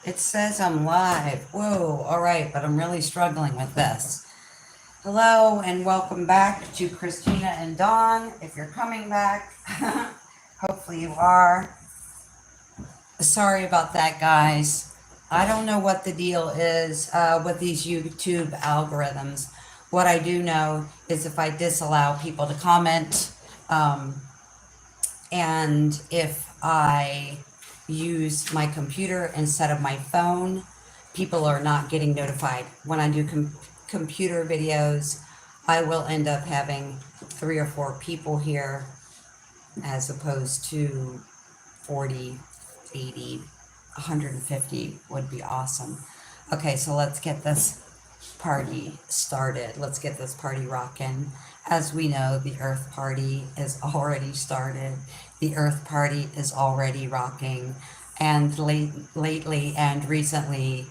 It says I'm live. Whoa, all right, but I'm really struggling with this. Hello and welcome back to Christina and Dawn. If you're coming back, hopefully you are. Sorry about that, guys. I don't know what the deal is with these YouTube algorithms. What I do know is if I disallow people to comment, and if I use my computer instead of my phone, people are not getting notified. When I do computer videos, I will end up having 3 or 4 people here as opposed to 40, 80, 150 would be awesome. Okay, so let's get this party started. Let's get this party rocking. As we know, the Earth Party is already started. The Earth Party is already rocking. And lately and recently,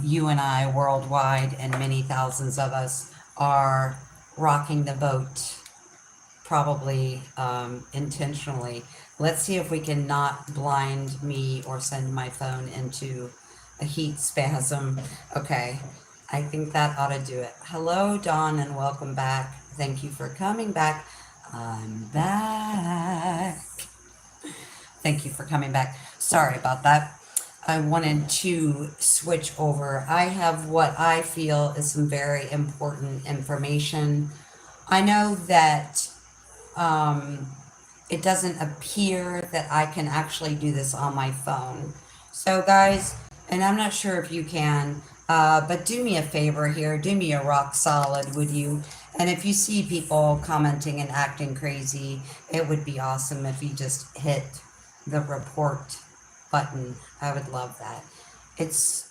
you and I worldwide, and many thousands of us, are rocking the boat, probably intentionally. Let's see if we can not blind me or send my phone into a heat spasm. Okay. I think that ought to do it. Hello, Dawn, and welcome back. Thank you for coming back. I'm back. Thank you for coming back. Sorry about that. I wanted to switch over. I have what I feel is some very important information. I know that it doesn't appear that I can actually do this on my phone. So, guys, and I'm not sure if you can, but do me a favor here. Do me a rock solid, would you? And if you see people commenting and acting crazy, it would be awesome if you just hit the report button. I would love that. It's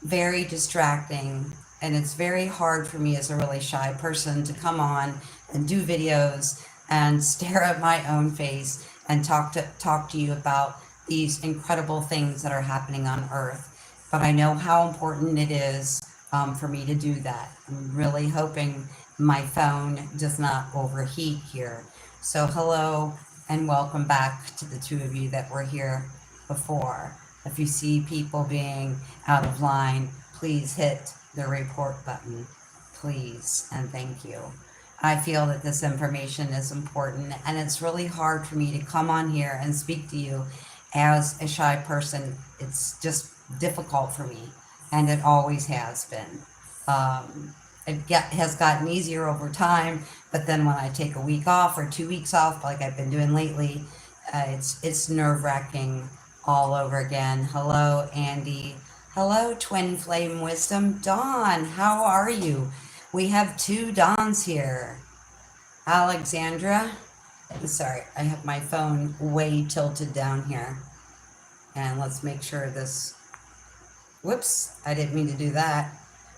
very distracting, and it's very hard for me as a really shy person to come on and do videos and stare at my own face and talk to you about these incredible things that are happening on Earth. But I know how important it is for me to do that. I'm really hoping my phone does not overheat here. So hello and welcome back to the 2 of you that were here before. If you see people being out of line, please hit the report button, please, and thank you. I feel that this information is important, and it's really hard for me to come on here and speak to you as a shy person. It's just difficult for me, and it always has been. Has gotten easier over time, but then when I take a week off or 2 weeks off, like I've been doing lately, it's nerve-wracking all over again. Hello, Andy. Hello, Twin Flame Wisdom. Dawn, how are you? We have 2 Dawns here. Alexandra. Sorry, I have my phone way tilted down here. And let's make sure this... Whoops, I didn't mean to do that.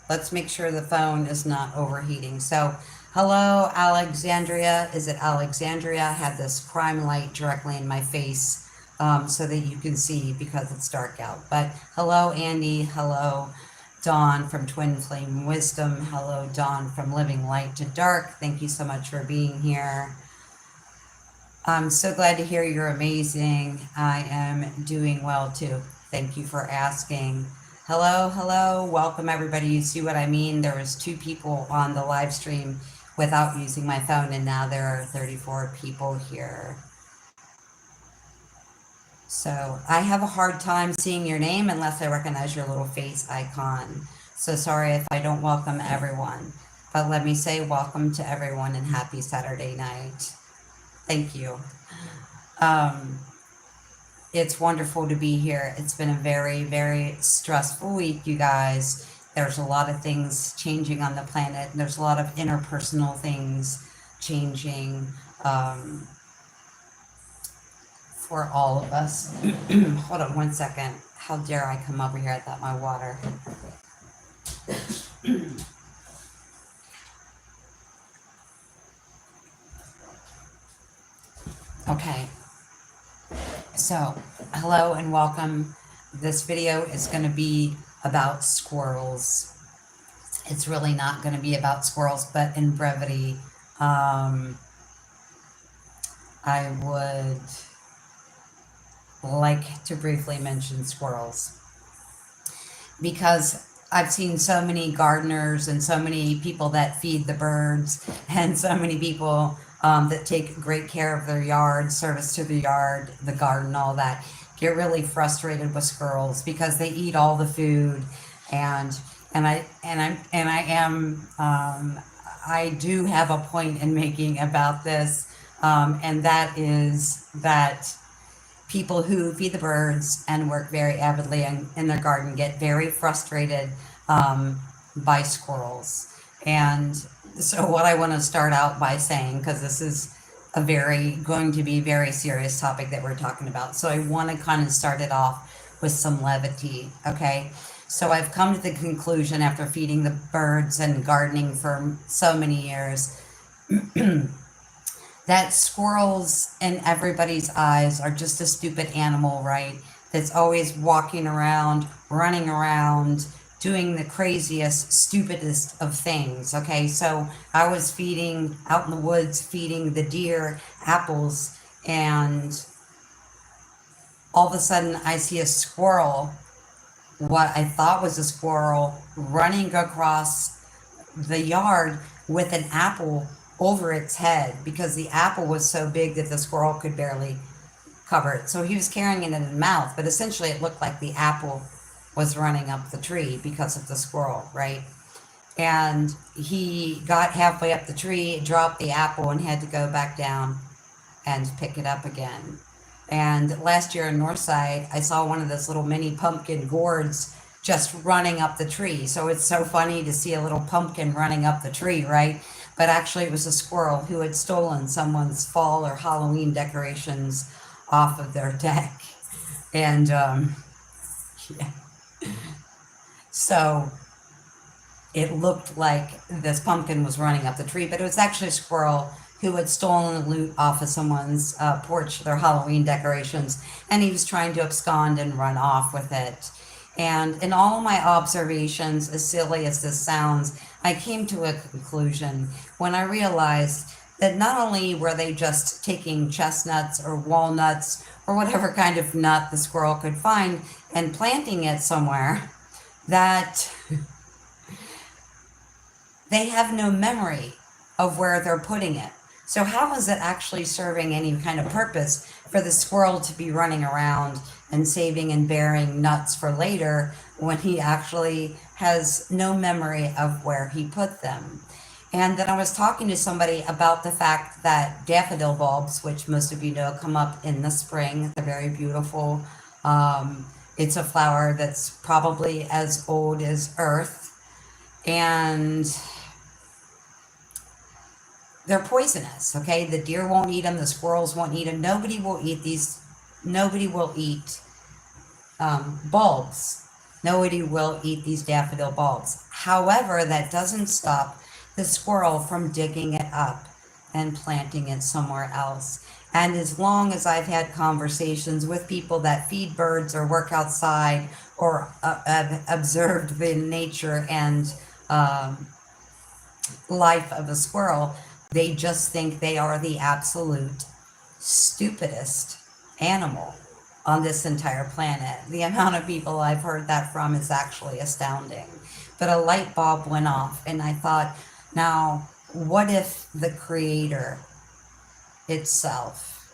Let's make sure the phone is not overheating. So, hello, Alexandria. Is it Alexandria? I have this crime light directly in my face so that you can see because it's dark out. But hello, Andy. Hello, Dawn from Twin Flame Wisdom. Hello, Dawn from Living Light to Dark. Thank you so much for being here. I'm so glad to hear you're amazing. I am doing well too. Thank you for asking. Hello, hello. Welcome everybody. You see what I mean? There was 2 people on the live stream without using my phone, and now there are 34 people here. So I have a hard time seeing your name unless I recognize your little face icon. So sorry if I don't welcome everyone. But let me say welcome to everyone and happy Saturday night. Thank you. It's wonderful to be here. It's been a very, very stressful week, you guys. There's a lot of things changing on the planet. There's a lot of interpersonal things changing for all of us. Hold on 1 second. How dare I come over here? I thought my water. Okay. So, hello and welcome. This video is going to be about squirrels. It's really not going to be about squirrels, but in brevity, I would like to briefly mention squirrels, because I've seen so many gardeners and so many people that feed the birds and so many people that take great care of their yard, service to the yard, the garden, all that, get really frustrated with squirrels because they eat all the food, and I do have a point in making about this, and that is that people who feed the birds and work very avidly in their garden get very frustrated by squirrels. And so what I want to start out by saying, because this is going to be very serious topic that we're talking about, so I want to kind of start it off with some levity, okay? So I've come to the conclusion after feeding the birds and gardening for so many years that squirrels in everybody's eyes are just a stupid animal, right? That's always walking around, running around, doing the craziest, stupidest of things, okay? So I was feeding, out in the woods, feeding the deer apples, and all of a sudden I see a squirrel, what I thought was a squirrel, running across the yard with an apple over its head, because the apple was so big that the squirrel could barely cover it. So he was carrying it in his mouth, but essentially it looked like the apple was running up the tree because of the squirrel, right? And he got halfway up the tree, dropped the apple, and had to go back down and pick it up again. And last year in Northside, I saw one of those little mini pumpkin gourds just running up the tree. So it's so funny to see a little pumpkin running up the tree, right? But actually it was a squirrel who had stolen someone's fall or Halloween decorations off of their deck. And yeah. So it looked like this pumpkin was running up the tree, but it was actually a squirrel who had stolen the loot off of someone's porch, their Halloween decorations, and he was trying to abscond and run off with it. And in all of my observations, as silly as this sounds, I came to a conclusion when I realized that not only were they just taking chestnuts or walnuts or whatever kind of nut the squirrel could find and planting it somewhere, that they have no memory of where they're putting it. So how is it actually serving any kind of purpose for the squirrel to be running around and saving and bearing nuts for later when he actually has no memory of where he put them? And then I was talking to somebody about the fact that daffodil bulbs, which most of you know come up in the spring, they're very beautiful. It's a flower that's probably as old as Earth, and they're poisonous, okay? The deer won't eat them, the squirrels won't eat them, nobody will eat these, nobody will eat bulbs. Nobody will eat these daffodil bulbs. However, that doesn't stop the squirrel from digging it up and planting it somewhere else. And as long as I've had conversations with people that feed birds or work outside or observed the nature and life of a squirrel, they just think they are the absolute stupidest animal on this entire planet. The amount of people I've heard that from is actually astounding. But a light bulb went off, and I thought, now, what if the creator itself,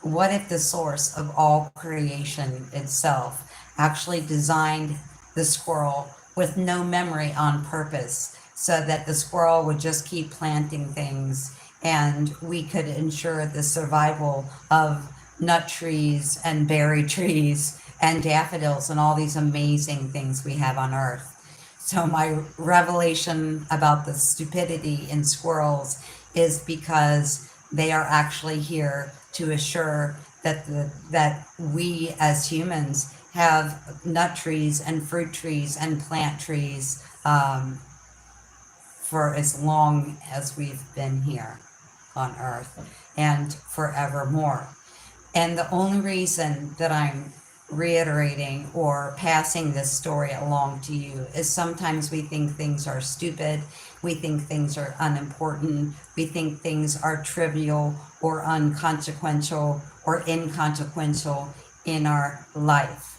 what if the source of all creation itself actually designed the squirrel with no memory on purpose, so that the squirrel would just keep planting things and we could ensure the survival of nut trees and berry trees and daffodils and all these amazing things we have on Earth. So my revelation about the stupidity in squirrels is because they are actually here to assure that that we as humans have nut trees and fruit trees and plant trees for as long as we've been here on Earth and forevermore. And the only reason that I'm reiterating or passing this story along to you is sometimes we think things are stupid, we think things are unimportant, we think things are trivial or unconsequential or inconsequential, in our life,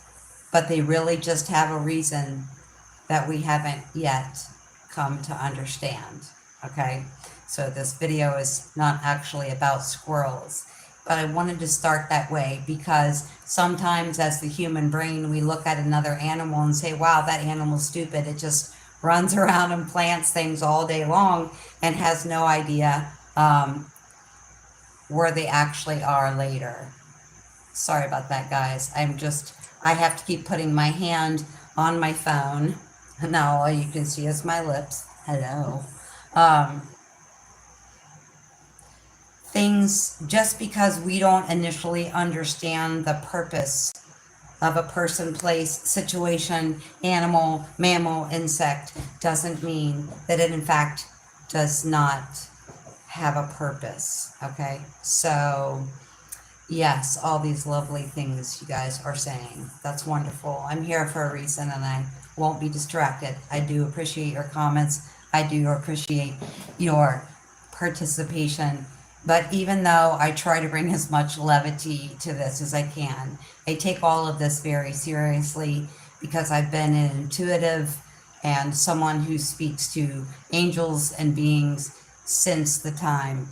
but they really just have a reason that we haven't yet come to understand. Okay, so this video is not actually about squirrels, but I wanted to start that way because sometimes as the human brain, we look at another animal and say, wow, that animal's stupid. It just runs around and plants things all day long and has no idea where they actually are later. Sorry about that, guys. I have to keep putting my hand on my phone. Now all you can see is my lips. Hello. Things, just because we don't initially understand the purpose of a person, place, situation, animal, mammal, insect, doesn't mean that it in fact does not have a purpose. Okay, so yes, all these lovely things you guys are saying, that's wonderful. I'm here for a reason and I won't be distracted. I do appreciate your comments. I do appreciate your participation. But even though I try to bring as much levity to this as I can, I take all of this very seriously because I've been an intuitive and someone who speaks to angels and beings since the time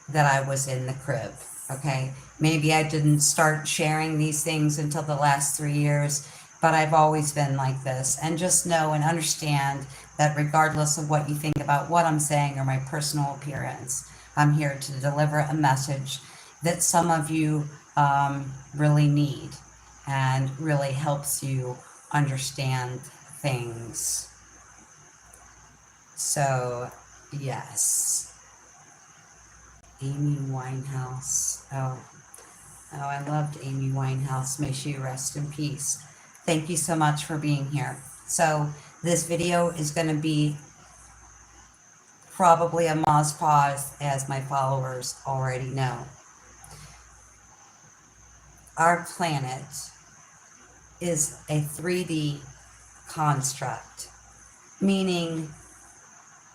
that I was in the crib. Okay, maybe I didn't start sharing these things until the last 3 years, but I've always been like this. And just know and understand that regardless of what you think about what I'm saying or my personal appearance, I'm here to deliver a message that some of you really need and really helps you understand things. So, yes. Amy Winehouse. Oh, I loved Amy Winehouse. May she rest in peace. Thank you so much for being here. So this video is going to be probably a Moz pause, as my followers already know. Our planet is a 3D construct, meaning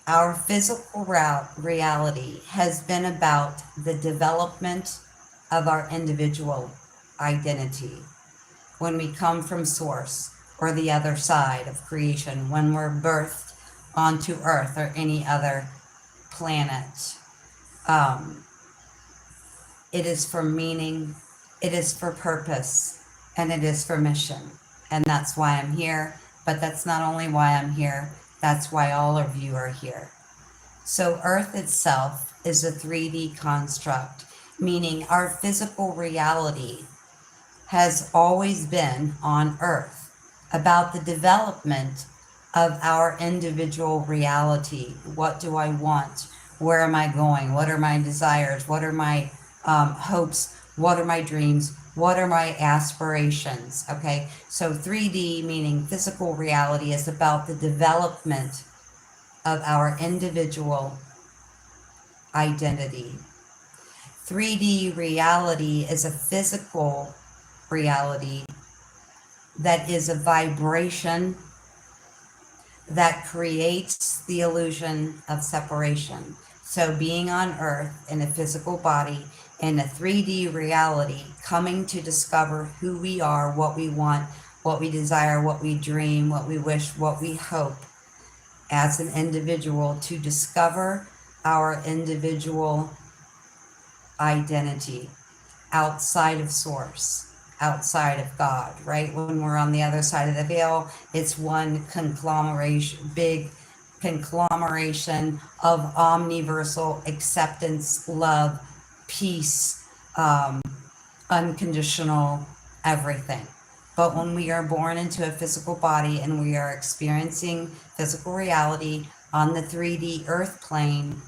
our physical reality has been about the development of our individual identity. When we come from source or the other side of creation, when we're birthed onto Earth or any other planet, it is for meaning, it is for purpose, and it is for mission. And that's why I'm here. But that's not only why I'm here, that's why all of you are here. So Earth itself is a 3D construct, meaning our physical reality has always been on Earth about the development of our individual reality. What do I want? Where am I going? What are my desires? What are my hopes? What are my dreams? What are my aspirations? Okay, so 3D, meaning physical reality, is about the development of our individual identity. 3D reality is a physical reality that is a vibration that creates the illusion of separation. So being on Earth in a physical body, in a 3D reality, coming to discover who we are, what we want, what we desire, what we dream, what we wish, what we hope as an individual, to discover our individual identity outside of source, outside of God, right? When we're on the other side of the veil, it's one conglomeration, big conglomeration of omniversal acceptance, love, peace, unconditional everything. But when we are born into a physical body and we are experiencing physical reality on the 3D earth plane,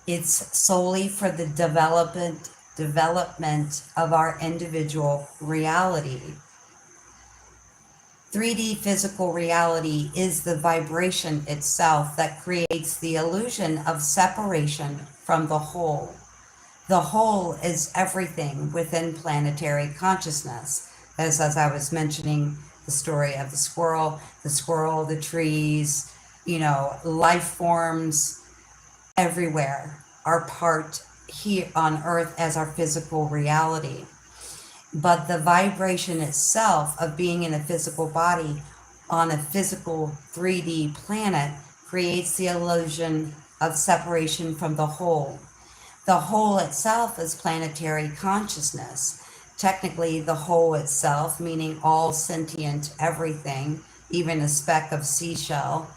it's solely for the development of our individual reality. 3D physical reality is the vibration itself that creates the illusion of separation from the whole. The whole is everything within planetary consciousness. As I was mentioning the story of the squirrel, the trees, life forms everywhere are part here on Earth as our physical reality. But the vibration itself of being in a physical body on a physical 3D planet creates the illusion of separation from the whole. The whole itself is planetary consciousness. Technically, the whole itself, meaning all sentient everything, even a speck of seashell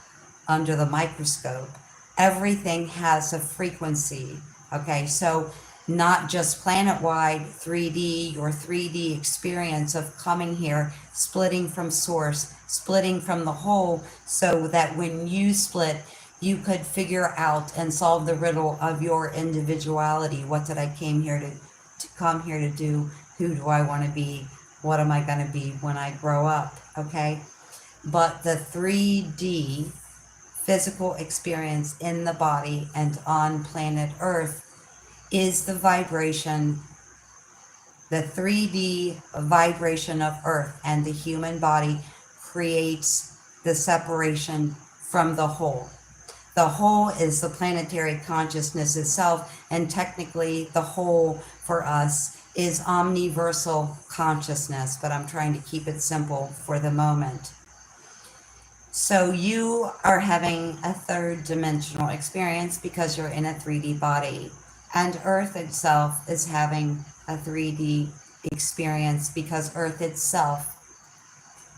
under the microscope, everything has a frequency. Okay, so not just planet-wide 3D, your 3D experience of coming here, splitting from source, splitting from the whole, so that when you split, you could figure out and solve the riddle of your individuality. What did I came here to come here to do? Who do I want to be? What am I going to be when I grow up? Okay, but the 3D physical experience in the body and on planet Earth is the vibration, the 3D vibration of Earth, and the human body creates the separation from the whole. The whole is the planetary consciousness itself, and technically the whole for us is omniversal consciousness, but I'm trying to keep it simple for the moment. So you are having a third dimensional experience because you're in a 3D body, and Earth itself is having a 3D experience because Earth itself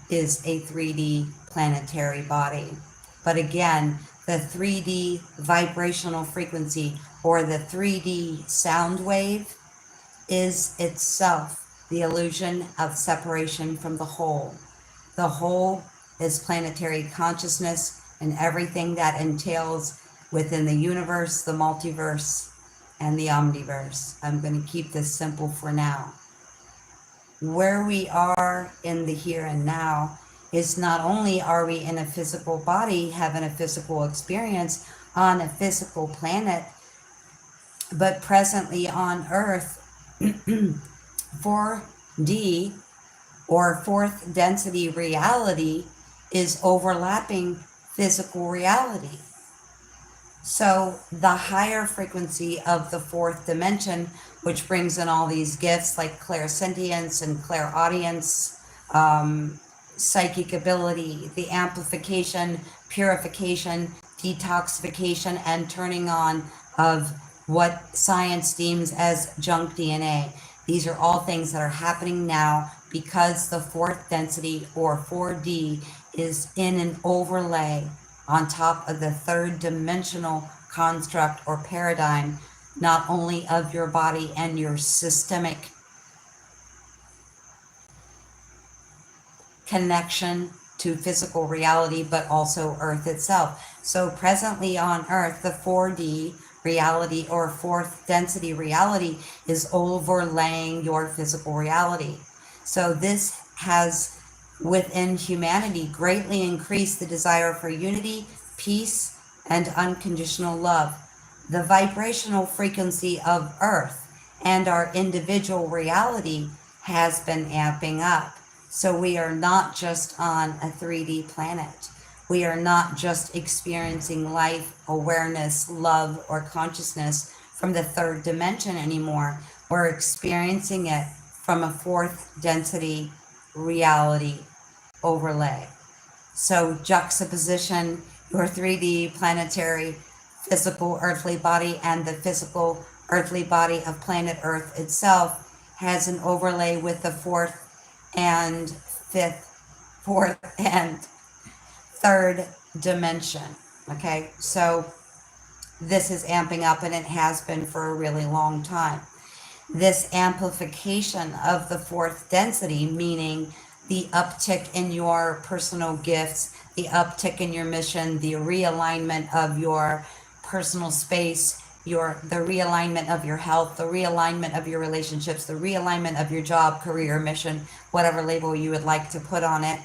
is a 3D planetary body. But again, the 3D vibrational frequency, or the 3D sound wave, is itself the illusion of separation from the whole. The whole is planetary consciousness and everything that entails within the universe, the multiverse, and the omniverse. I'm going to keep this simple for now. Where we are in the here and now is not only are we in a physical body, having a physical experience on a physical planet, but presently on Earth, 4D or fourth density reality is overlapping physical reality. So the higher frequency of the fourth dimension, which brings in all these gifts like clairsentience and clairaudience, psychic ability, the amplification, purification, detoxification, and turning on of what science deems as junk DNA. These are all things that are happening now because the fourth density, or 4D, is in an overlay on top of the third dimensional construct or paradigm, not only of your body and your systemic connection to physical reality, but also Earth itself. So presently on Earth, the 4D reality or fourth density reality is overlaying your physical reality. So this has within humanity greatly increased the desire for unity, peace, and unconditional love. The vibrational frequency of Earth and our individual reality has been amping up. So we are not just on a 3D planet. We are not just experiencing life, awareness, love, or consciousness from the third dimension anymore. We're experiencing it from a fourth density reality overlay. So juxtaposition, your 3D planetary physical earthly body and the physical earthly body of planet Earth itself has an overlay with the fourth and third dimension. Okay, so this is amping up, and it has been for a really long time. This amplification of the fourth density, meaning the uptick in your personal gifts, the uptick in your mission, the realignment of your personal space, the realignment of your health, the realignment of your relationships, the realignment of your job, career, mission, whatever label you would like to put on it,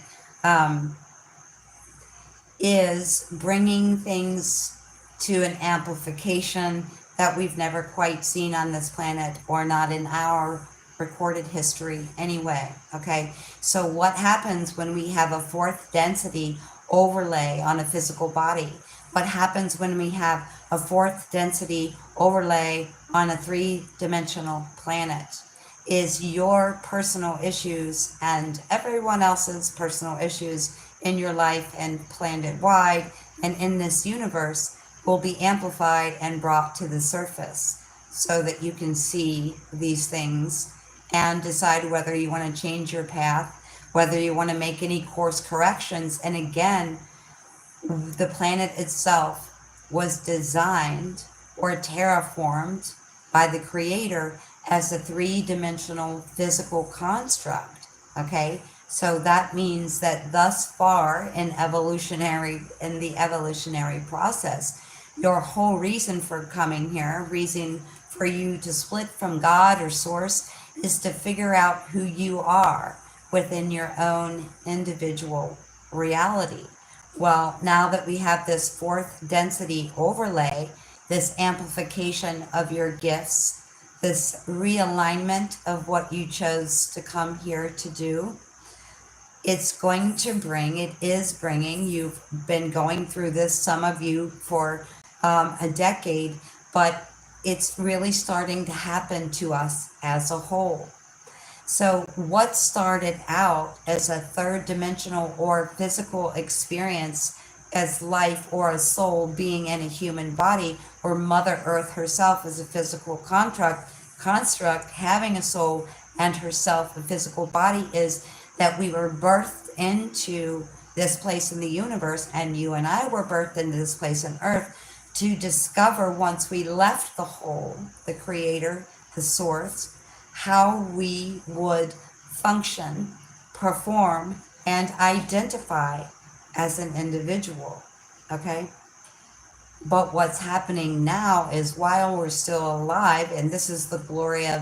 is bringing things to an amplification that we've never quite seen on this planet, or not in our recorded history anyway. Okay, so what happens when we have a fourth density overlay on a physical body? What happens when we have a fourth density overlay on a three-dimensional planet? is your personal issues and everyone else's personal issues in your life and planet wide and in this universe will be amplified and brought to the surface so that you can see these things and decide whether you want to change your path, whether you want to make any course corrections. And again, the planet itself was designed or terraformed by the creator as a three-dimensional physical construct. Okay, so that means that thus far in the evolutionary process, your whole reason for coming here, reason for you to split from God or source, is to figure out who you are within your own individual reality. Well, now that we have this fourth density overlay, this amplification of your gifts, this realignment of what you chose to come here to do, it is bringing, you've been going through this, some of you for a decade, but it's really starting to happen to us as a whole. So what started out as a third dimensional or physical experience as life or a soul being in a human body, or Mother Earth herself as a physical construct having a soul and herself a physical body, is that we were birthed into this place in the universe, and you and I were birthed into this place on Earth to discover, once we left the whole, the creator, the source, how we would function, perform, and identify as an individual. Okay? But what's happening now is, while we're still alive, and this is the glory of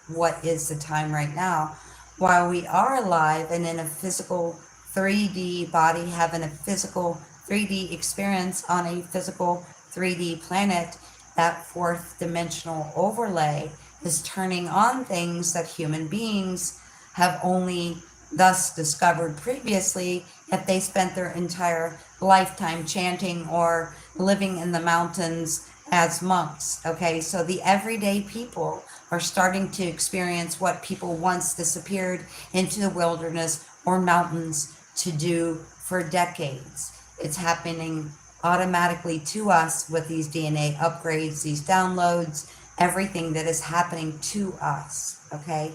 what is the time right now, while we are alive and in a physical 3D body, having a physical 3D experience on a physical 3D planet, that fourth dimensional overlay is turning on things that human beings have only thus discovered previously if they spent their entire lifetime chanting or living in the mountains as monks. Okay, so the everyday people are starting to experience what people once disappeared into the wilderness or mountains to do for decades. It's happening automatically to us with these DNA upgrades, these downloads, everything that is happening to us. Okay,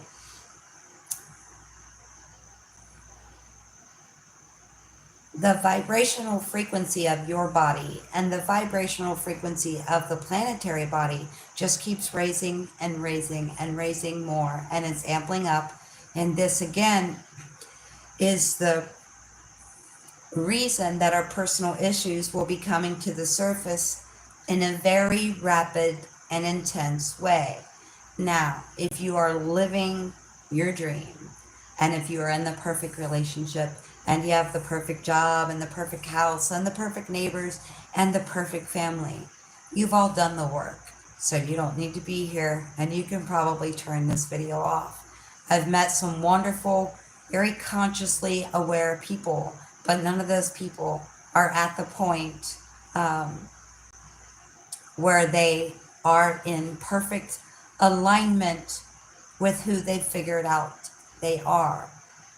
the vibrational frequency of your body and the vibrational frequency of the planetary body just keeps raising and raising and raising more, and it's ampling up. And this again is the reason that our personal issues will be coming to the surface in a very rapid and intense way. Now, if you are living your dream, and if you are in the perfect relationship, and you have the perfect job and the perfect house and the perfect neighbors and the perfect family, you've all done the work. So you don't need to be here, and you can probably turn this video off. I've met some wonderful, very consciously aware people, but none of those people are at the point where they are in perfect alignment with who they've figured out they are.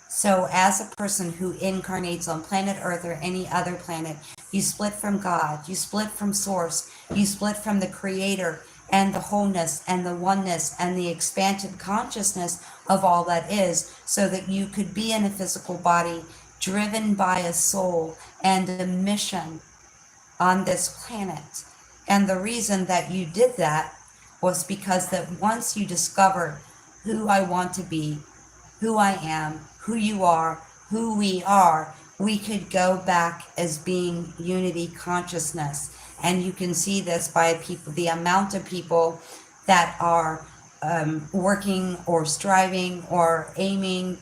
So as a person who incarnates on planet Earth or any other planet, you split from God, you split from Source, you split from the Creator and the wholeness and the oneness and the expanded consciousness of all that is, so that you could be in a physical body driven by a soul and a mission on this planet. And the reason that you did that was because that once you discovered who I want to be, who I am, who you are, who we are, we could go back as being unity consciousness. And you can see this by people, the amount of people that are working or striving or aiming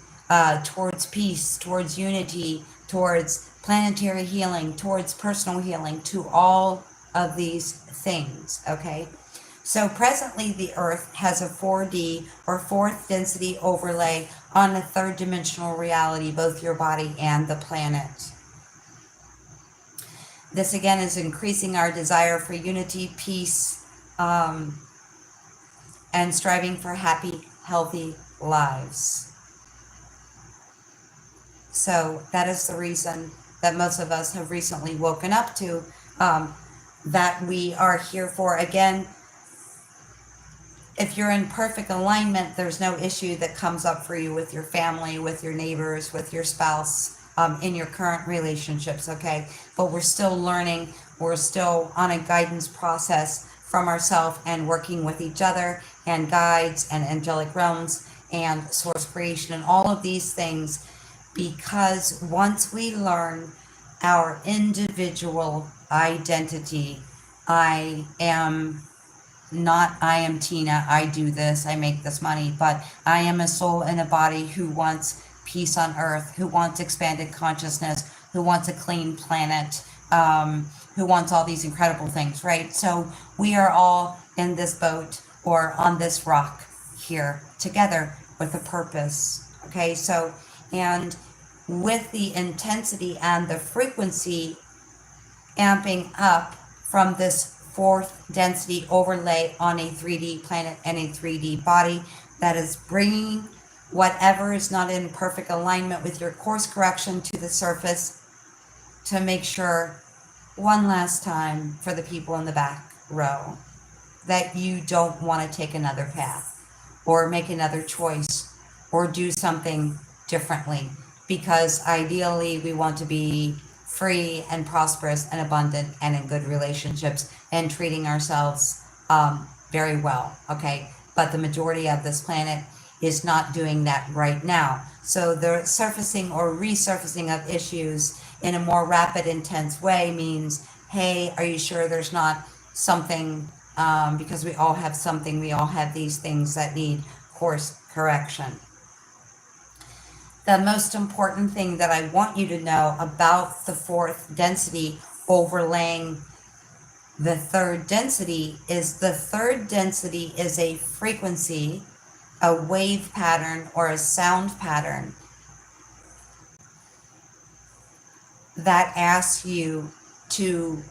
towards peace, towards unity, towards planetary healing, towards personal healing, to all of these things. Okay, so presently the Earth has a 4D or fourth density overlay on a third dimensional reality, both your body and the planet. This again is increasing our desire for unity, peace, and striving for happy, healthy lives. So that is the reason that most of us have recently woken up to, that we are here for. Again, if you're in perfect alignment, there's no issue that comes up for you with your family, with your neighbors, with your spouse, in your current relationships, okay? But we're still learning, we're still on a guidance process from ourselves and working with each other and guides and angelic realms and source creation and all of these things, because once we learn our individual identity, I am Tina, I do this, I make this money, but I am a soul in a body who wants peace on earth, who wants expanded consciousness, who wants a clean planet, who wants all these incredible things, right? So we are all in this boat or on this rock here together with a purpose, okay? So, and with the intensity and the frequency amping up from this fourth density overlay on a 3D planet and a 3D body, that is bringing whatever is not in perfect alignment with your course correction to the surface, to make sure one last time for the people in the back row that you don't want to take another path or make another choice or do something differently, because ideally we want to be free and prosperous and abundant and in good relationships and treating ourselves very well, okay? But the majority of this planet is not doing that right now. So the surfacing or resurfacing of issues in a more rapid, intense way means, hey, are you sure there's not something, because we all have something, we all have these things that need course correction. The most important thing that I want you to know about the fourth density overlaying the third density is the third density is a frequency, a wave pattern, or a sound pattern that asks you to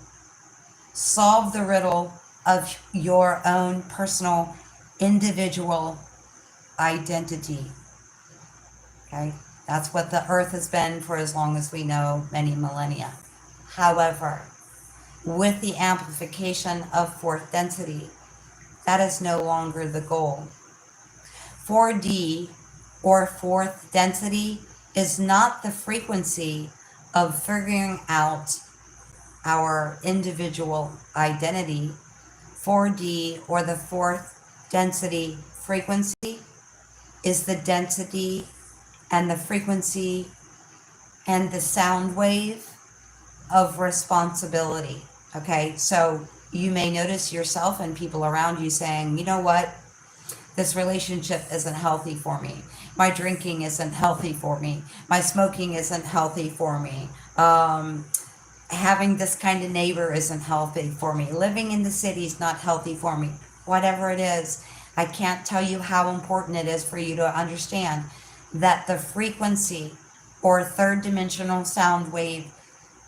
solve the riddle of your own personal individual identity. Okay, that's what the earth has been for as long as we know, many millennia. However, with the amplification of fourth density, that is no longer the goal. 4D or fourth density is not the frequency of figuring out our individual identity. 4D or the fourth density frequency is the density and the frequency and the sound wave of responsibility. Okay, so you may notice yourself and people around you saying, you know what, this relationship isn't healthy for me. My drinking isn't healthy for me. My smoking isn't healthy for me. Having this kind of neighbor isn't healthy for me. Living in the city is not healthy for me. Whatever it is, I can't tell you how important it is for you to understand that the frequency or third dimensional sound wave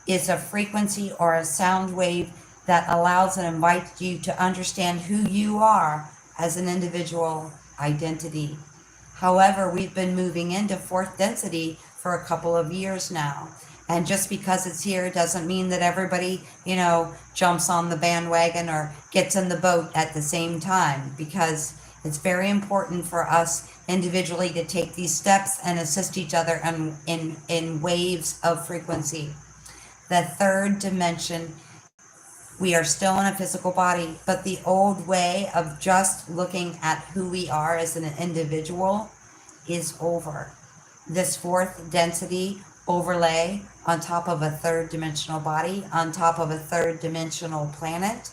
is a frequency or a sound wave that allows and invites you to understand who you are as an individual identity. However, we've been moving into fourth density for a couple of years now. And just because it's here doesn't mean that everybody, jumps on the bandwagon or gets in the boat at the same time, because it's very important for us individually to take these steps and assist each other in waves of frequency. The third dimension, we are still in a physical body, but the old way of just looking at who we are as an individual is over. This fourth density overlay on top of a third dimensional body, on top of a third dimensional planet,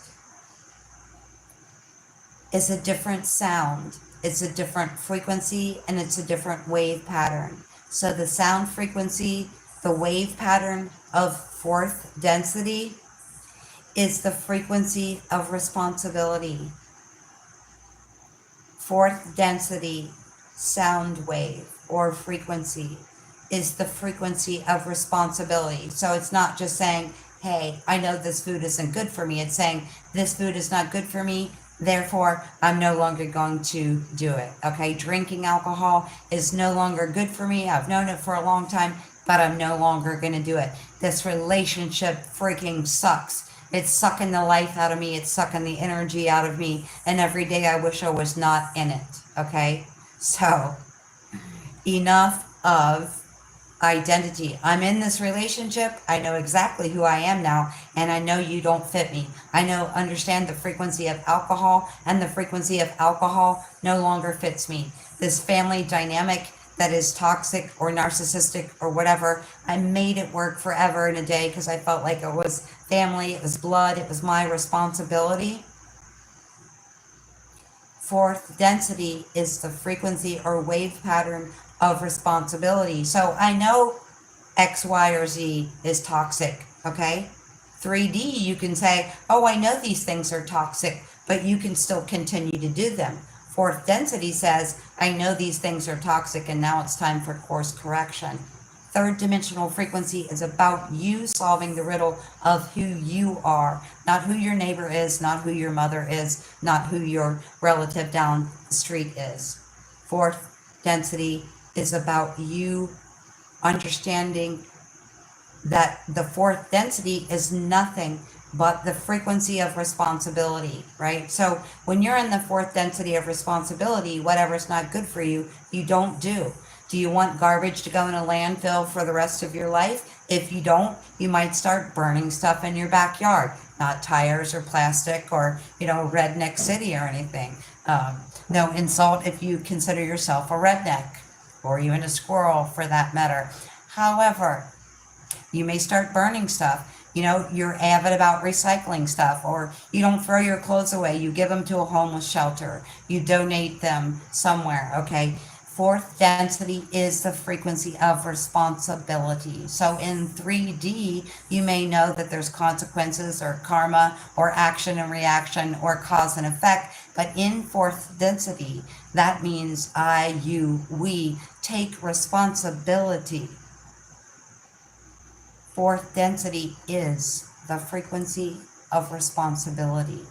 is a different sound. It's a different frequency and it's a different wave pattern. So the sound frequency, the wave pattern of fourth density is the frequency of responsibility. Fourth density sound wave or frequency is the frequency of responsibility. So it's not just saying, hey, I know this food isn't good for me. It's saying, this food is not good for me. Therefore, I'm no longer going to do it. Okay, drinking alcohol is no longer good for me. I've known it for a long time, but I'm no longer going to do it. This relationship freaking sucks. It's sucking the life out of me. It's sucking the energy out of me. And every day I wish I was not in it. Okay, so enough of identity. I'm in this relationship. I know exactly who I am now, and I know you don't fit me. I understand the frequency of alcohol, and the frequency of alcohol no longer fits me. This family dynamic that is toxic or narcissistic or whatever, I made it work forever and a day because I felt like it was family, it was blood, it was my responsibility. Fourth density is the frequency or wave pattern of responsibility. So I know X, Y, or Z is toxic, okay? 3D, you can say, oh, I know these things are toxic, but you can still continue to do them. Fourth density says, I know these things are toxic and now it's time for course correction. Third dimensional frequency is about you solving the riddle of who you are, not who your neighbor is, not who your mother is, not who your relative down the street is. Fourth density is about you understanding that the fourth density is nothing but the frequency of responsibility, right? So when you're in the fourth density of responsibility, whatever's not good for you, you don't do. Do you want garbage to go in a landfill for the rest of your life? If you don't, you might start burning stuff in your backyard, not tires or plastic or, redneck city or anything. No insult if you consider yourself a redneck or even a squirrel for that matter. However, you may start burning stuff. You're avid about recycling stuff, or you don't throw your clothes away. You give them to a homeless shelter. You donate them somewhere, okay? Fourth density is the frequency of responsibility. So in 3D, you may know that there's consequences or karma or action and reaction or cause and effect. But in fourth density, that means I, you, we take responsibility. Fourth density is the frequency of responsibility.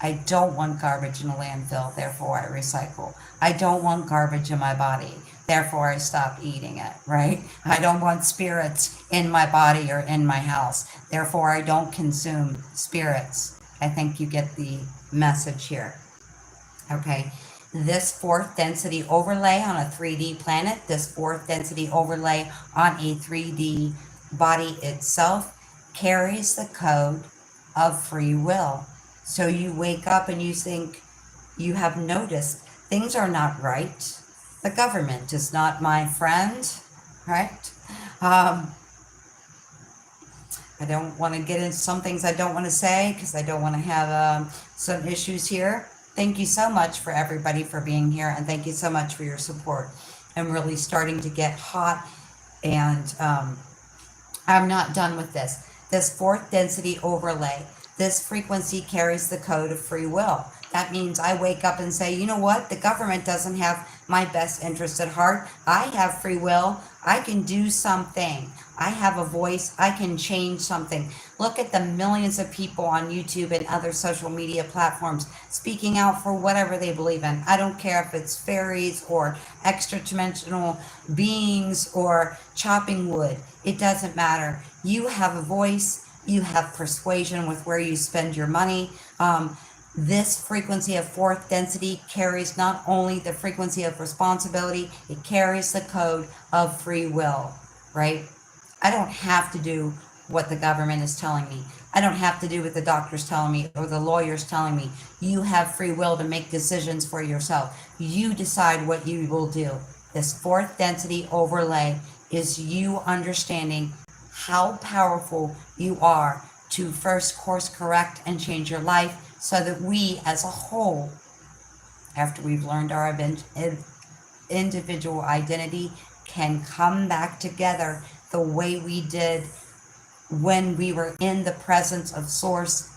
I don't want garbage in a landfill, therefore I recycle. I don't want garbage in my body, therefore I stop eating it, right? I don't want spirits in my body or in my house, therefore I don't consume spirits. I think you get the message here. Okay, this fourth density overlay on a 3D planet, this fourth density overlay on a 3D body itself carries the code of free will. So you wake up and you think, you have noticed things are not right. The government is not my friend, right? I don't want to get into some things I don't want to say because I don't want to have some issues here. Thank you so much for everybody for being here, and thank you so much for your support. I'm really starting to get hot, and I'm not done with this. This fourth density overlay, this frequency carries the code of free will. That means I wake up and say, you know what? The government doesn't have my best interest at heart. I have free will. I can do something. I have a voice. I can change something. Look at the millions of people on YouTube and other social media platforms speaking out for whatever they believe in. I don't care if it's fairies or extra-dimensional beings or chopping wood. It doesn't matter. You have a voice. You have persuasion with where you spend your money. This frequency of fourth density carries not only the frequency of responsibility, it carries the code of free will, right? I don't have to do what the government is telling me. I don't have to do what the doctor's telling me or the lawyer's telling me. You have free will to make decisions for yourself. You decide what you will do. This fourth density overlay is you understanding how powerful you are to first course correct and change your life, so that we as a whole, after we've learned our individual identity, can come back together the way we did when we were in the presence of Source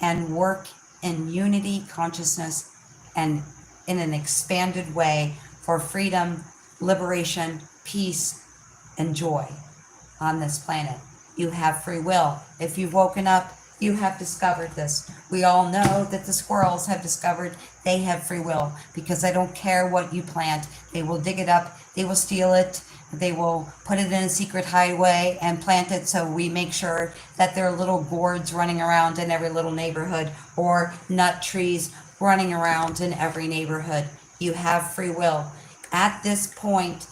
and work in unity, consciousness, and in an expanded way for freedom, liberation, peace, and joy on this planet. You have free will. If you've woken up, You have discovered this. We all know that the squirrels have discovered they have free will because they don't care what you plant. They will dig it up, they will steal it, they will put it in a secret hideaway and plant it, so we make sure that there are little gourds running around in every little neighborhood, or nut trees running around in every neighborhood. You have free will. At this point,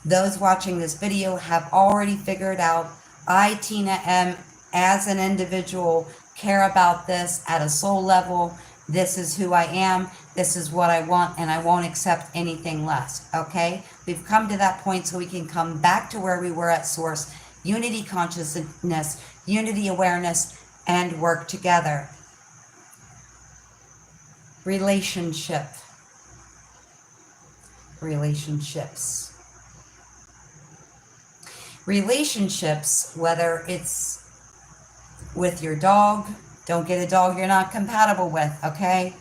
those watching this video have already figured out, I, Tina M., as an individual, care about this at a soul level. This is who I am. This is what I want, and I won't accept anything less. Okay? We've come to that point so we can come back to where we were at source. Unity consciousness, unity awareness, and work together. Relationship. Relationships. Relationships, whether it's with your dog, don't get a dog you're not compatible with, okay?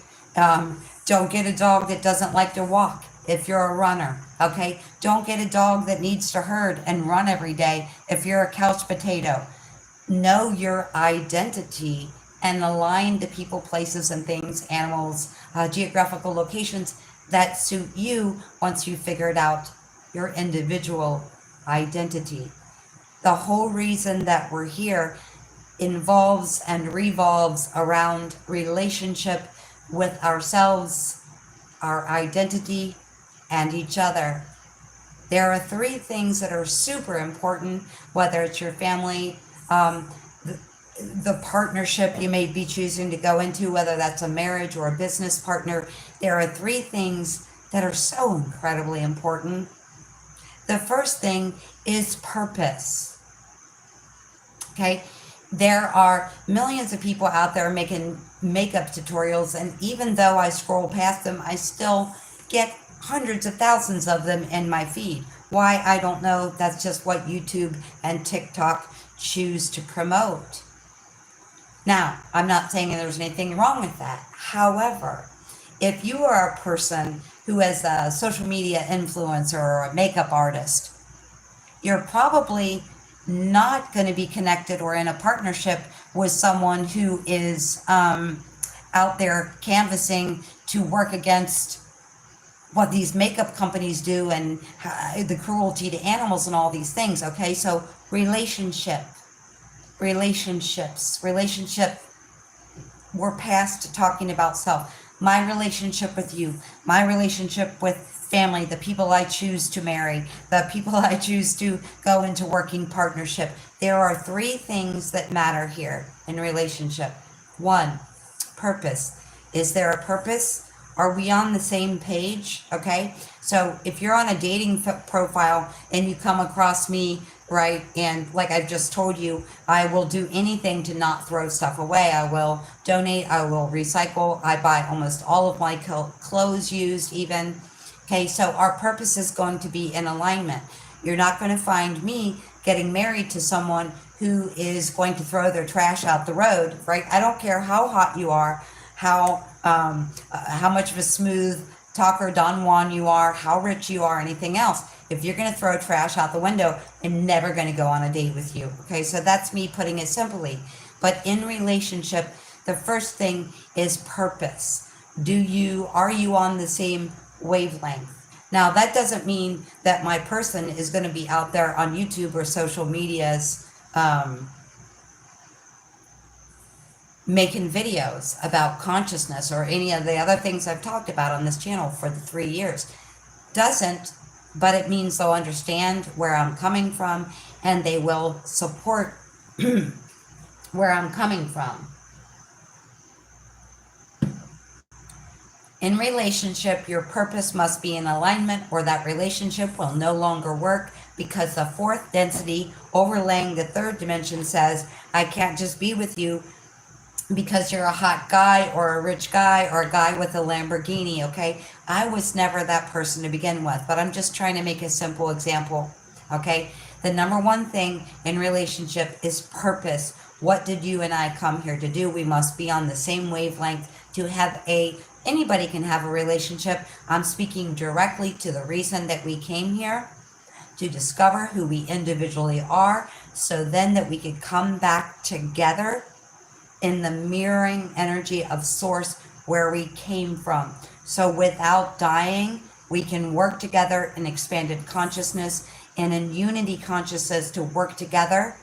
Don't get a dog that doesn't like to walk if you're a runner, okay? Don't get a dog that needs to herd and run every day if you're a couch potato. Know your identity and align the people, places, and things, animals, geographical locations that suit you once you figured out your individual identity. The whole reason that we're here involves and revolves around relationship with ourselves, our identity, and each other. There are 3 things that are super important, whether it's your family, the partnership you may be choosing to go into, whether that's a marriage or a business partner. There are 3 things that are so incredibly important. The first thing is purpose. Okay? There are millions of people out there making makeup tutorials, and even though I scroll past them, I still get hundreds of thousands of them in my feed. Why? I don't know. That's just what YouTube and TikTok choose to promote. Now, I'm not saying there's anything wrong with that. However, if you are a person who is a social media influencer or a makeup artist, you're probably not going to be connected or in a partnership with someone who is out there canvassing to work against what these makeup companies do and the cruelty to animals and all these things. Okay, so relationship, we're past talking about self. My relationship with you, my relationship with family, the people I choose to marry, the people I choose to go into working partnership. There are 3 things that matter here in relationship. 1, purpose. Is there a purpose? Are we on the same page? Okay, so if you're on a dating profile and you come across me, right, and like I've just told you, I will do anything to not throw stuff away. I will donate, I will recycle, I buy almost all of my clothes used even. Okay, so our purpose is going to be in alignment. You're not going to find me getting married to someone who is going to throw their trash out the road, right? I don't care how hot you are, how much of a smooth talker Don Juan you are, how rich you are, anything else. If you're going to throw trash out the window, I'm never going to go on a date with you. Okay, so that's me putting it simply. But in relationship, the first thing is purpose. Are you on the same wavelength? Now, that doesn't mean that my person is going to be out there on YouTube or social medias making videos about consciousness or any of the other things I've talked about on this channel for the 3 years. Doesn't, but it means they'll understand where I'm coming from and they will support where I'm coming from. In relationship, your purpose must be in alignment or that relationship will no longer work, because the 4th density overlaying the 3rd dimension says, I can't just be with you because you're a hot guy or a rich guy or a guy with a Lamborghini, okay? I was never that person to begin with, but I'm just trying to make a simple example, okay? The number 1 thing in relationship is purpose. What did you and I come here to do? We must be on the same wavelength to have anybody can have a relationship. I'm speaking directly to the reason that we came here, to discover who we individually are, so then that we could come back together in the mirroring energy of source where we came from. So without dying, we can work together in expanded consciousness and in unity consciousness to work together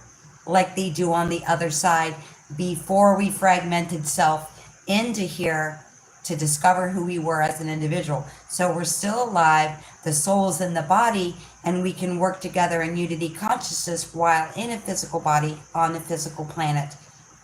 like they do on the other side before we fragmented self into here to discover who we were as an individual. So we're still alive, the soul is in the body, and we can work together in unity consciousness while in a physical body on a physical planet.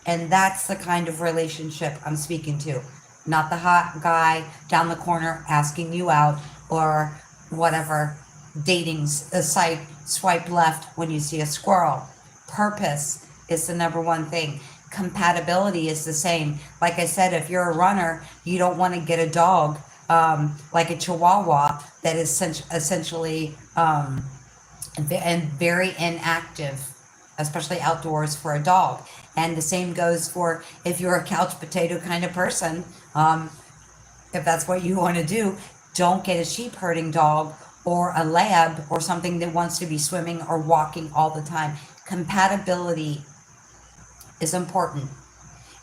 And that's the kind of relationship I'm speaking to. Not the hot guy down the corner asking you out or whatever dating site, swipe left when you see a squirrel. Purpose is the number one thing. Compatibility is the same. Like I said, if you're a runner, you don't want to get a dog like a Chihuahua that is essentially and very inactive, especially outdoors for a dog. And the same goes for if you're a couch potato kind of person. If that's what you want to do, don't get a sheep herding dog or a lab or something that wants to be swimming or walking all the time. Compatibility is important.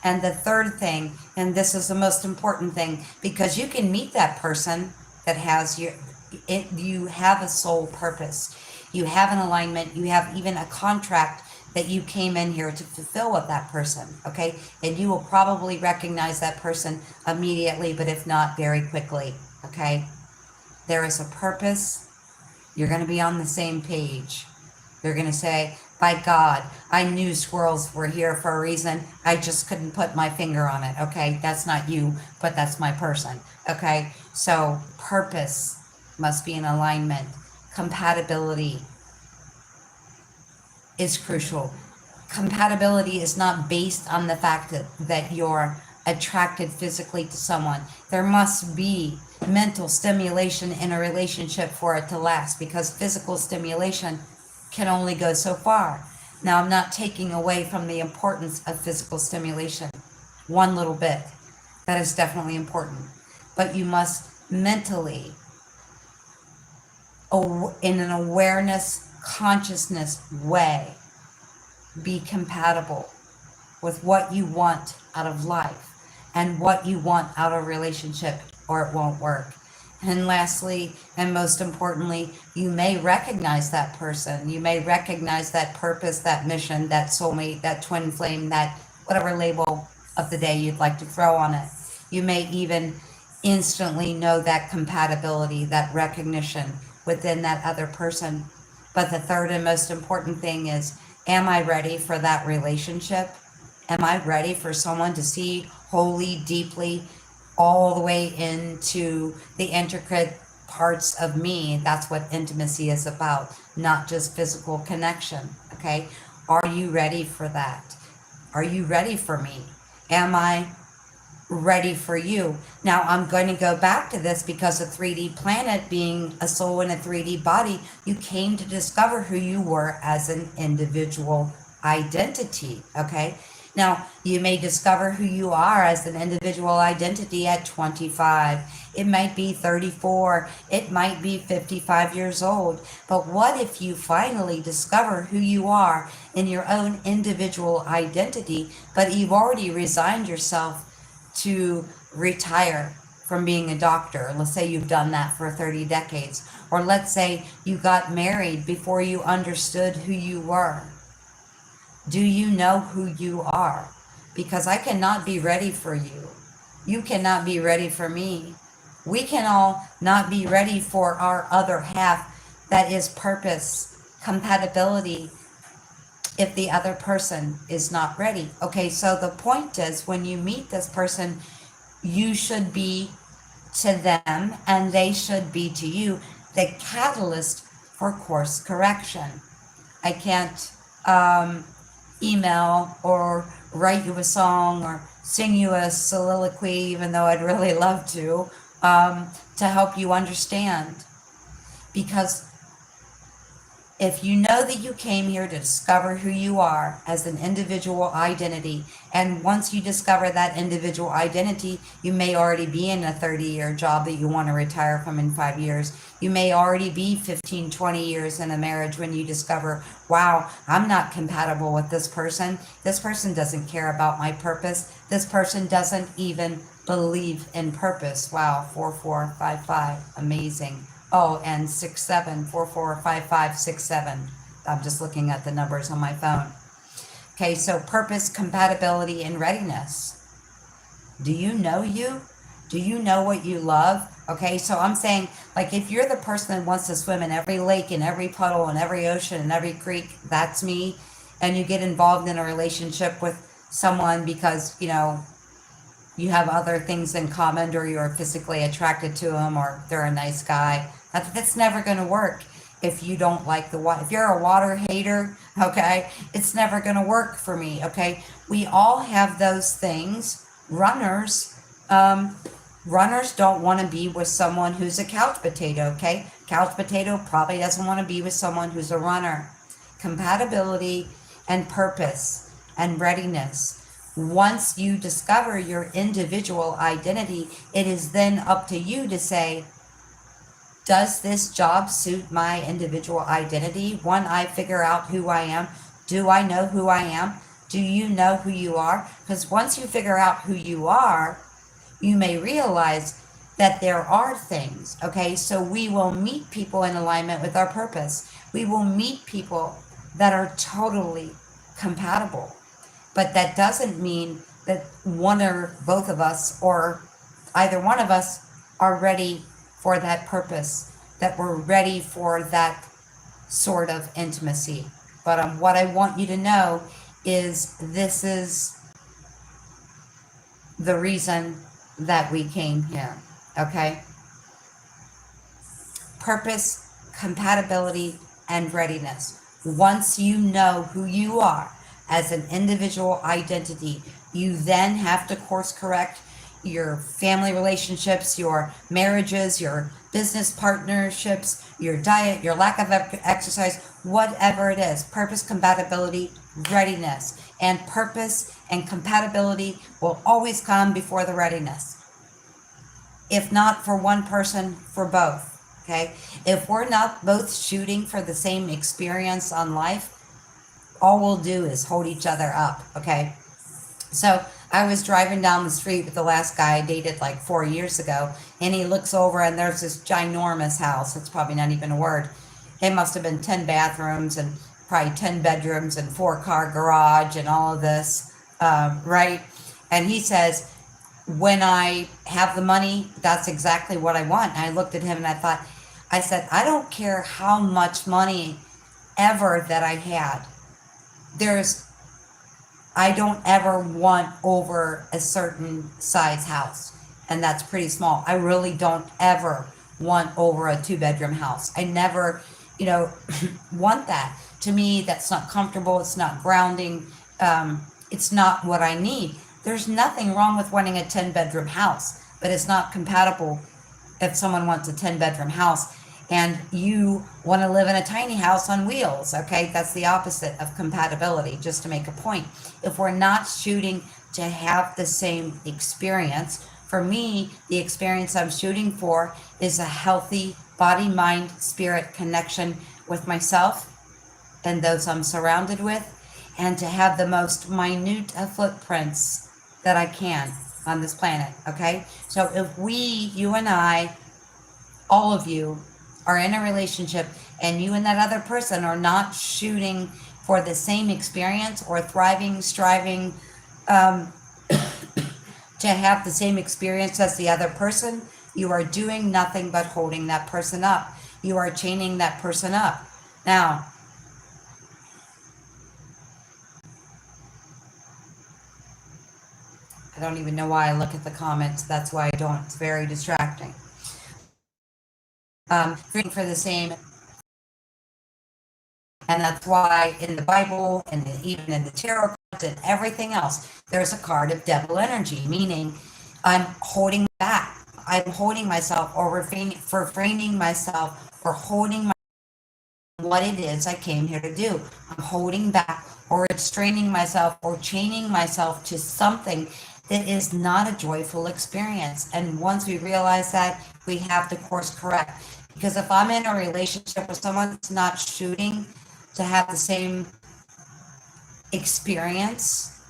And the third thing, and this is the most important thing, because you can meet that person that has you have a soul purpose. You have an alignment. You have even a contract that you came in here to fulfill with that person, okay? And you will probably recognize that person immediately, but if not, very quickly, okay? There is a purpose. You're going to be on the same page. You're going to say, by God, I knew squirrels were here for a reason. I just couldn't put my finger on it, okay? That's not you, but that's my person, okay? So purpose must be in alignment. Compatibility is crucial. Compatibility is not based on the fact that you're attracted physically to someone. There must be mental stimulation in a relationship for it to last, because physical stimulation can only go so far. Now, I'm not taking away from the importance of physical stimulation one little bit. That is definitely important. But you must mentally, in an awareness, consciousness way, be compatible with what you want out of life and what you want out of a relationship, or it won't work. And lastly, and most importantly, you may recognize that person. You may recognize that purpose, that mission, that soulmate, that twin flame, that whatever label of the day you'd like to throw on it. You may even instantly know that compatibility, that recognition within that other person. But the third and most important thing is, am I ready for that relationship? Am I ready for someone to see wholly, deeply, all the way into the intricate parts of me? That's what intimacy is about, not just physical connection, okay? Are you ready for that? Are you ready for me? Am I ready for you? Now, I'm going to go back to this because a 3D planet, being a soul in a 3D body, you came to discover who you were as an individual identity, okay? Now, you may discover who you are as an individual identity at 25. It might be 34. It might be 55 years old. But what if you finally discover who you are in your own individual identity, but you've already resigned yourself to retire from being a doctor? Let's say you've done that for 30 decades. Or let's say you got married before you understood who you were. Do you know who you are? Because I cannot be ready for you. You cannot be ready for me. We can all not be ready for our other half, that is purpose, compatibility, if the other person is not ready. Okay, so the point is, when you meet this person, you should be to them and they should be to you the catalyst for course correction. I can't email or write you a song or sing you a soliloquy, even though I'd really love to help you understand. Because If you know that you came here to discover who you are as an individual identity, and once you discover that individual identity, you may already be in a 30-year job that you want to retire from in 5 years. You may already be 15, 20 years in a marriage when you discover, wow, I'm not compatible with this person. This person doesn't care about my purpose. This person doesn't even believe in purpose. Wow, 4455, amazing. Oh, and 67, 445567. I'm just looking at the numbers on my phone. Okay, so purpose, compatibility, and readiness. Do you know you? Do you know what you love? Okay, so I'm saying, like, if you're the person that wants to swim in every lake, in every puddle, in every ocean, in every creek, that's me. And you get involved in a relationship with someone because, you have other things in common, or you're physically attracted to them, or they're a nice guy. That's never going to work if you don't like the water. If you're a water hater, okay, it's never going to work for me, okay? We all have those things. Runners don't want to be with someone who's a couch potato, okay? Couch potato probably doesn't want to be with someone who's a runner. Compatibility and purpose and readiness. Once you discover your individual identity, it is then up to you to say, does this job suit my individual identity? When I figure out who I am, do I know who I am? Do you know who you are? Because once you figure out who you are, you may realize that there are things, okay? So we will meet people in alignment with our purpose. We will meet people that are totally compatible. But that doesn't mean that one or both of us or either one of us are ready for that purpose, that we're ready for that sort of intimacy. But what I want you to know is this is the reason that we came here, okay? Purpose, compatibility, and readiness. Once you know who you are as an individual identity, you then have to course correct your family relationships, your marriages, your business partnerships, your diet, your lack of exercise, whatever it is. Purpose, compatibility, readiness. And purpose and compatibility will always come before the readiness. If not for one person, for both. Okay? If we're not both shooting for the same experience on life, all we'll do is hold each other up, okay? So I was driving down the street with the last guy I dated like 4 years ago, and he looks over and there's this ginormous house. It's probably not even a word. It must have been 10 bathrooms and probably 10 bedrooms and 4-car garage and all of this, right? And he says, when I have the money, that's exactly what I want. And I looked at him and I said, I don't care how much money ever that I had. I don't ever want over a certain size house, and that's pretty small. I really don't ever want over a 2-bedroom house. I never, want that. To me, that's not comfortable. It's not grounding. It's not what I need. There's nothing wrong with wanting a 10-bedroom house, but it's not compatible if someone wants a 10-bedroom house and you want to live in a tiny house on wheels, okay? That's the opposite of compatibility, just to make a point. If we're not shooting to have the same experience, for me, the experience I'm shooting for is a healthy body, mind, spirit connection with myself and those I'm surrounded with, and to have the most minute of footprints that I can on this planet, okay? So if you and I, all of you, are in a relationship and you and that other person are not shooting for the same experience or thriving, striving to have the same experience as the other person, you are doing nothing but holding that person up. You are chaining that person up. Now, I don't even know why I look at the comments. That's why I don't. It's very distracting. For the same, and that's why in the Bible and even in the tarot cards and everything else, there's a card of devil energy, meaning I'm holding back. I'm holding myself or refraining myself or holding what it is I came here to do. I'm holding back or restraining myself or chaining myself to something that is not a joyful experience. And once we realize that, we have to course correct. Because if I'm in a relationship with someone that's not shooting to have the same experience,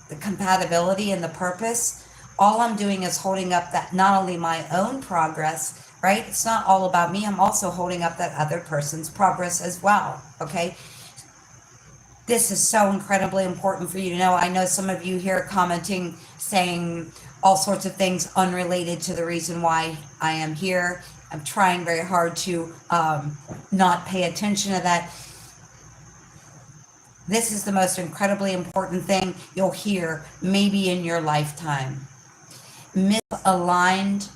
the compatibility and the purpose, all I'm doing is holding up that not only my own progress, right? It's not all about me. I'm also holding up that other person's progress as well. Okay. This is so incredibly important for you to know. I know some of you here commenting, saying all sorts of things unrelated to the reason why I am here. I'm trying very hard to not pay attention to that. This is the most incredibly important thing you'll hear maybe in your lifetime. Misaligned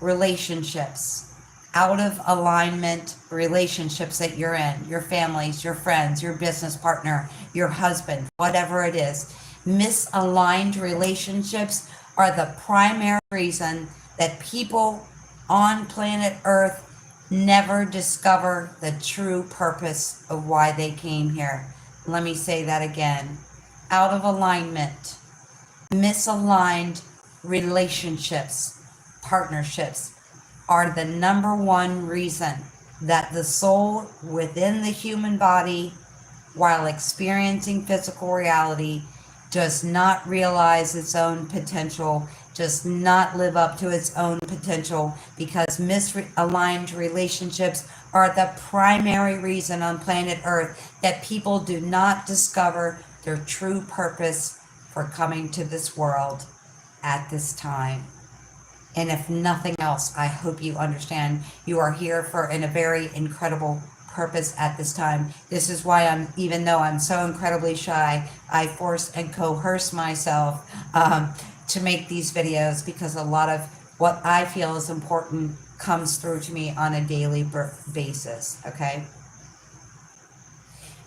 relationships, out of alignment relationships that you're in, your families, your friends, your business partner, your husband, whatever it is. Misaligned relationships are the primary reason that people on planet Earth never discover the true purpose of why they came here. Let me say that again. Out of alignment, misaligned relationships, partnerships are the number one reason that the soul within the human body, while experiencing physical reality, does not realize its own potential, does not live up to its own potential, because misaligned relationships are the primary reason on planet Earth that people do not discover their true purpose for coming to this world at this time. And if nothing else, I hope you understand you are here for a very incredible purpose at this time. This is why even though I'm so incredibly shy, I force and coerce myself to make these videos, because a lot of what I feel is important comes through to me on a daily basis, okay?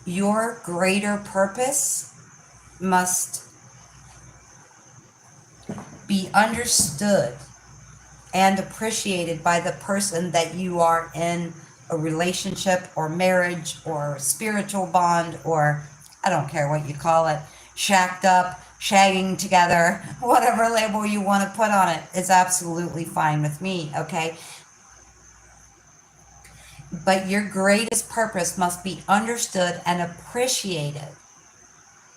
Your greater purpose must be understood and appreciated by the person that you are in a relationship or marriage or spiritual bond, or I don't care what you call it, shacked up, shagging together, whatever label you want to put on it is absolutely fine with me, okay? But your greatest purpose must be understood and appreciated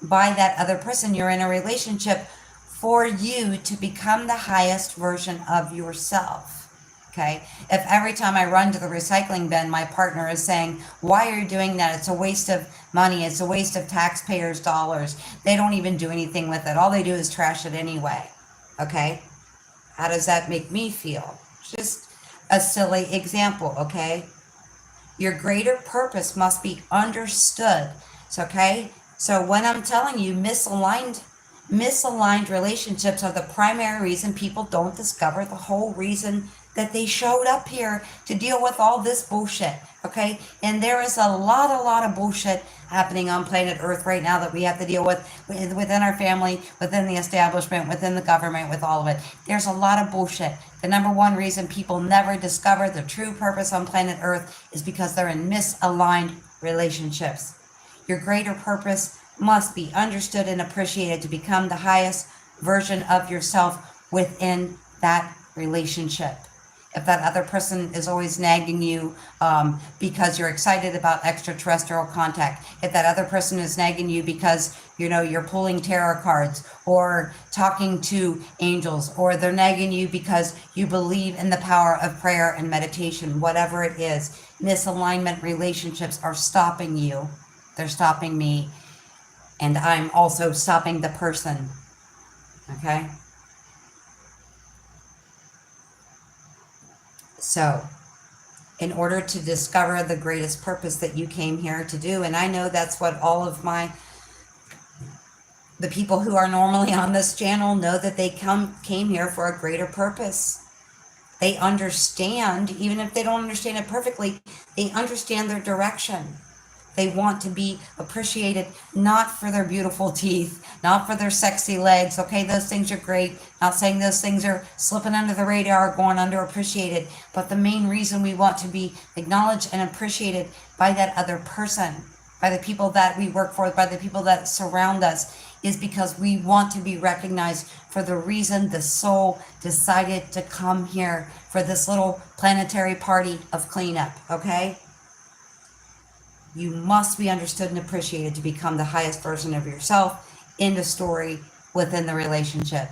by that other person you're in a relationship, for you to become the highest version of yourself. Okay? If every time I run to the recycling bin, my partner is saying, why are you doing that? It's a waste of money. It's a waste of taxpayers' dollars. They don't even do anything with it. All they do is trash it anyway. Okay? How does that make me feel? Just a silly example, okay? Your greater purpose must be understood. So, okay? So when I'm telling you misaligned relationships are the primary reason people don't discover the whole reason that they showed up here to deal with all this bullshit, okay? And there is a lot of bullshit happening on planet Earth right now that we have to deal with within our family, within the establishment, within the government, with all of it. There's a lot of bullshit. The number one reason people never discover the true purpose on planet Earth is because they're in misaligned relationships. Your greater purpose must be understood and appreciated to become the highest version of yourself within that relationship. If that other person is always nagging you because you're excited about extraterrestrial contact, if that other person is nagging you because you're pulling tarot cards or talking to angels, or they're nagging you because you believe in the power of prayer and meditation, whatever it is, misalignment relationships are stopping you. They're stopping me. And I'm also stopping the person, okay? So, in order to discover the greatest purpose that you came here to do, and I know that's what all of the people who are normally on this channel know, that they came here for a greater purpose. They understand, even if they don't understand it perfectly, they understand their direction. They want to be appreciated, not for their beautiful teeth, not for their sexy legs. Okay, those things are great. Not saying those things are slipping under the radar, going underappreciated. But the main reason we want to be acknowledged and appreciated by that other person, by the people that we work for, by the people that surround us, is because we want to be recognized for the reason the soul decided to come here for this little planetary party of cleanup, okay? You must be understood and appreciated to become the highest version of yourself in the story within the relationship.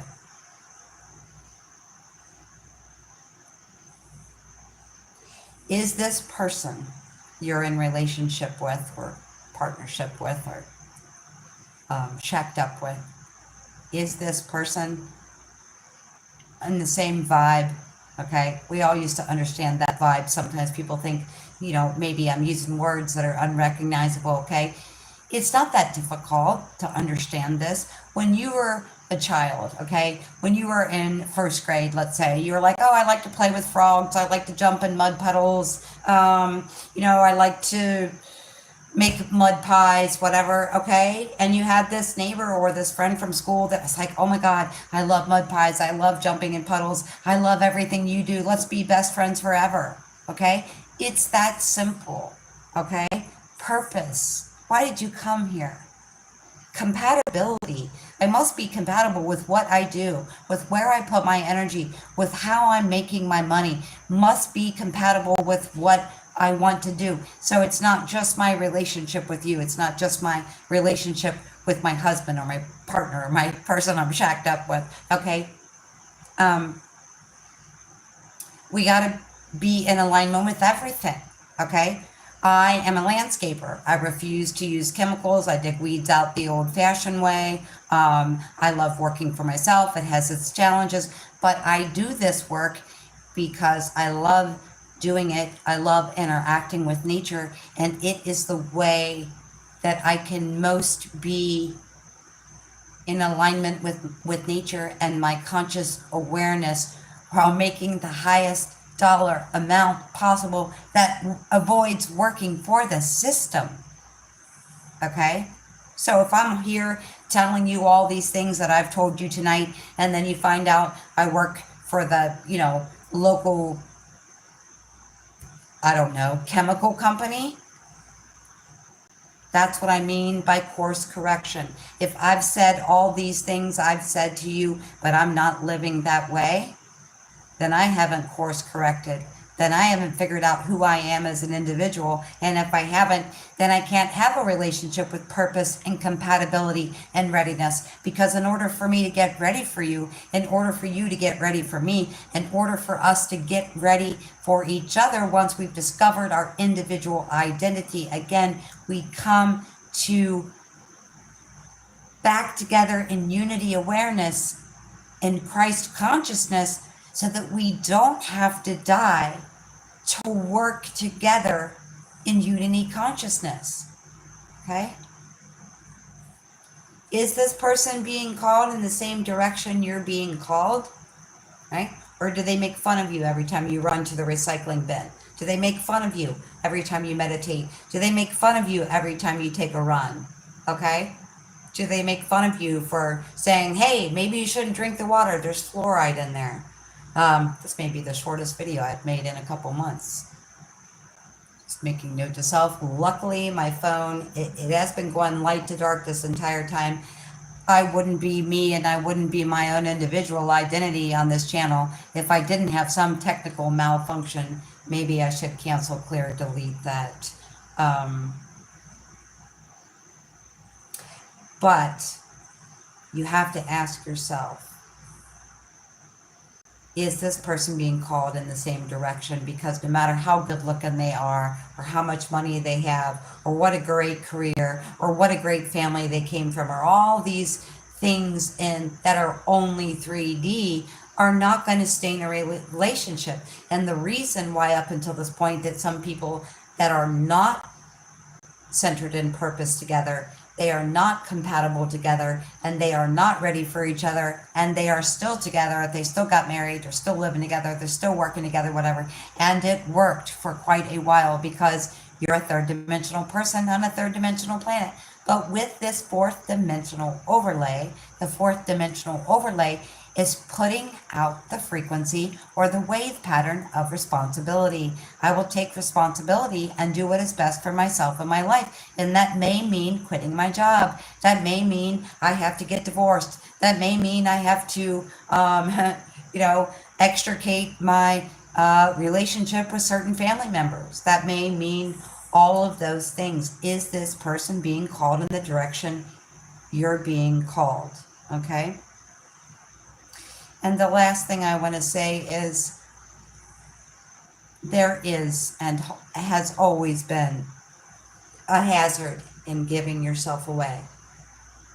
Is this person you're in relationship with or partnership with or shacked up with, is this person in the same vibe? Okay, we all used to understand that vibe. Sometimes people think, maybe I'm using words that are unrecognizable. Okay, it's not that difficult to understand this. When you were a child, okay, when you were in first grade, let's say, you were like, oh, I like to play with frogs, I like to jump in mud puddles, I like to make mud pies, whatever, okay? And you had this neighbor or this friend from school that was like, oh my God, I love mud pies, I love jumping in puddles, I love everything you do, let's be best friends forever, okay? It's that simple, okay? Purpose. Why did you come here? Compatibility. I must be compatible with what I do, with where I put my energy, with how I'm making my money, must be compatible with what I want to do. So it's not just my relationship with you. It's not just my relationship with my husband or my partner or my person I'm shacked up with. Okay. We got to be in alignment with everything. Okay. I am a landscaper. I refuse to use chemicals. I dig weeds out the old fashioned way. I love working for myself. It has its challenges, but I do this work because I love doing it. I love interacting with nature, and it is the way that I can most be in alignment with nature and my conscious awareness, while making the highest dollar amount possible that avoids working for the system. Okay? So if I'm here telling you all these things that I've told you tonight, and then you find out I work for the, local, I don't know, chemical company, that's what I mean by course correction. If I've said all these things I've said to you, but I'm not living that way, then I haven't course corrected. Then I haven't figured out who I am as an individual. And if I haven't, then I can't have a relationship with purpose and compatibility and readiness. Because in order for me to get ready for you, in order for you to get ready for me, in order for us to get ready for each other, once we've discovered our individual identity, again, we come to back together in unity awareness, in Christ consciousness, so that we don't have to die to work together in unity consciousness. Okay? Is this person being called in the same direction you're being called? Right? Or do they make fun of you every time you run to the recycling bin? Do they make fun of you every time you meditate? Do they make fun of you every time you take a run? Okay? Do they make fun of you for saying, hey, maybe you shouldn't drink the water, there's fluoride in there? This may be the shortest video I've made in a couple months. Just making note to self. Luckily, my phone, it has been going light to dark this entire time. I wouldn't be me, and I wouldn't be my own individual identity on this channel if I didn't have some technical malfunction. Maybe I should cancel, clear, delete that. But you have to ask yourself, is this person being called in the same direction? Because no matter how good looking they are, or how much money they have, or what a great career, or what a great family they came from, or all these things that are only 3D, are not going to stay in a relationship. And the reason why up until this point that some people that are not centered in purpose together, they are not compatible together, and they are not ready for each other, and they are still together, they still got married, they're still living together, they're still working together, whatever. And it worked for quite a while, because You're a third dimensional person on a third dimensional planet. But with this fourth dimensional overlay, the fourth dimensional overlay is putting out the frequency or the wave pattern of responsibility. I will take responsibility and do what is best for myself and my life. And that may mean quitting my job. That may mean I have to get divorced. That may mean I have to, extricate my relationship with certain family members. That may mean all of those things. Is this person being called in the direction you're being called? Okay. And the last thing I want to say is there is and has always been a hazard in giving yourself away.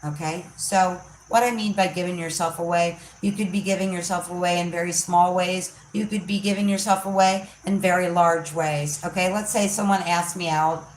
Okay? So what I mean by giving yourself away, you could be giving yourself away in very small ways. You could be giving yourself away in very large ways. Okay? Let's say someone asks me out.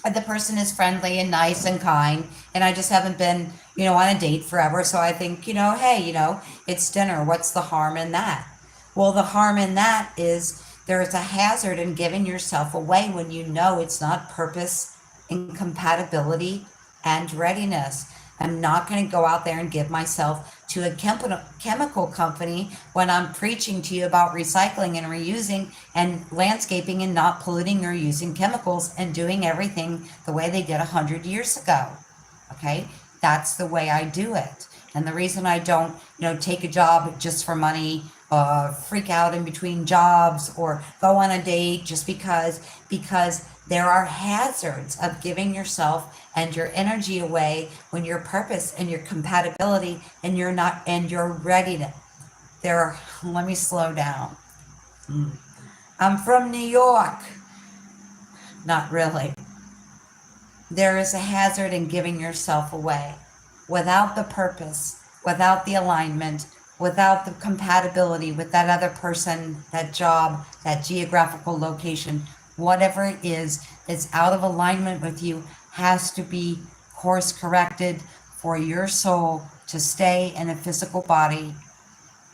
The person is friendly and nice and kind, and I just haven't been, on a date forever. So I think, hey, it's dinner. What's the harm in that? Well, the harm in that is there is a hazard in giving yourself away when you know it's not purpose and compatibility and readiness. I'm not going to go out there and give myself to a chemical company when I'm preaching to you about recycling and reusing and landscaping and not polluting or using chemicals and doing everything the way they did 100 years ago. Okay, that's the way I do it. And the reason I don't, take a job just for money, freak out in between jobs, or go on a date just because there are hazards of giving yourself and your energy away when your purpose and your compatibility and your readiness. Let me slow down. I'm from New York. Not really. There is a hazard in giving yourself away without the purpose, without the alignment, without the compatibility with that other person, that job, that geographical location, whatever it is that's out of alignment with you has to be course corrected for your soul to stay in a physical body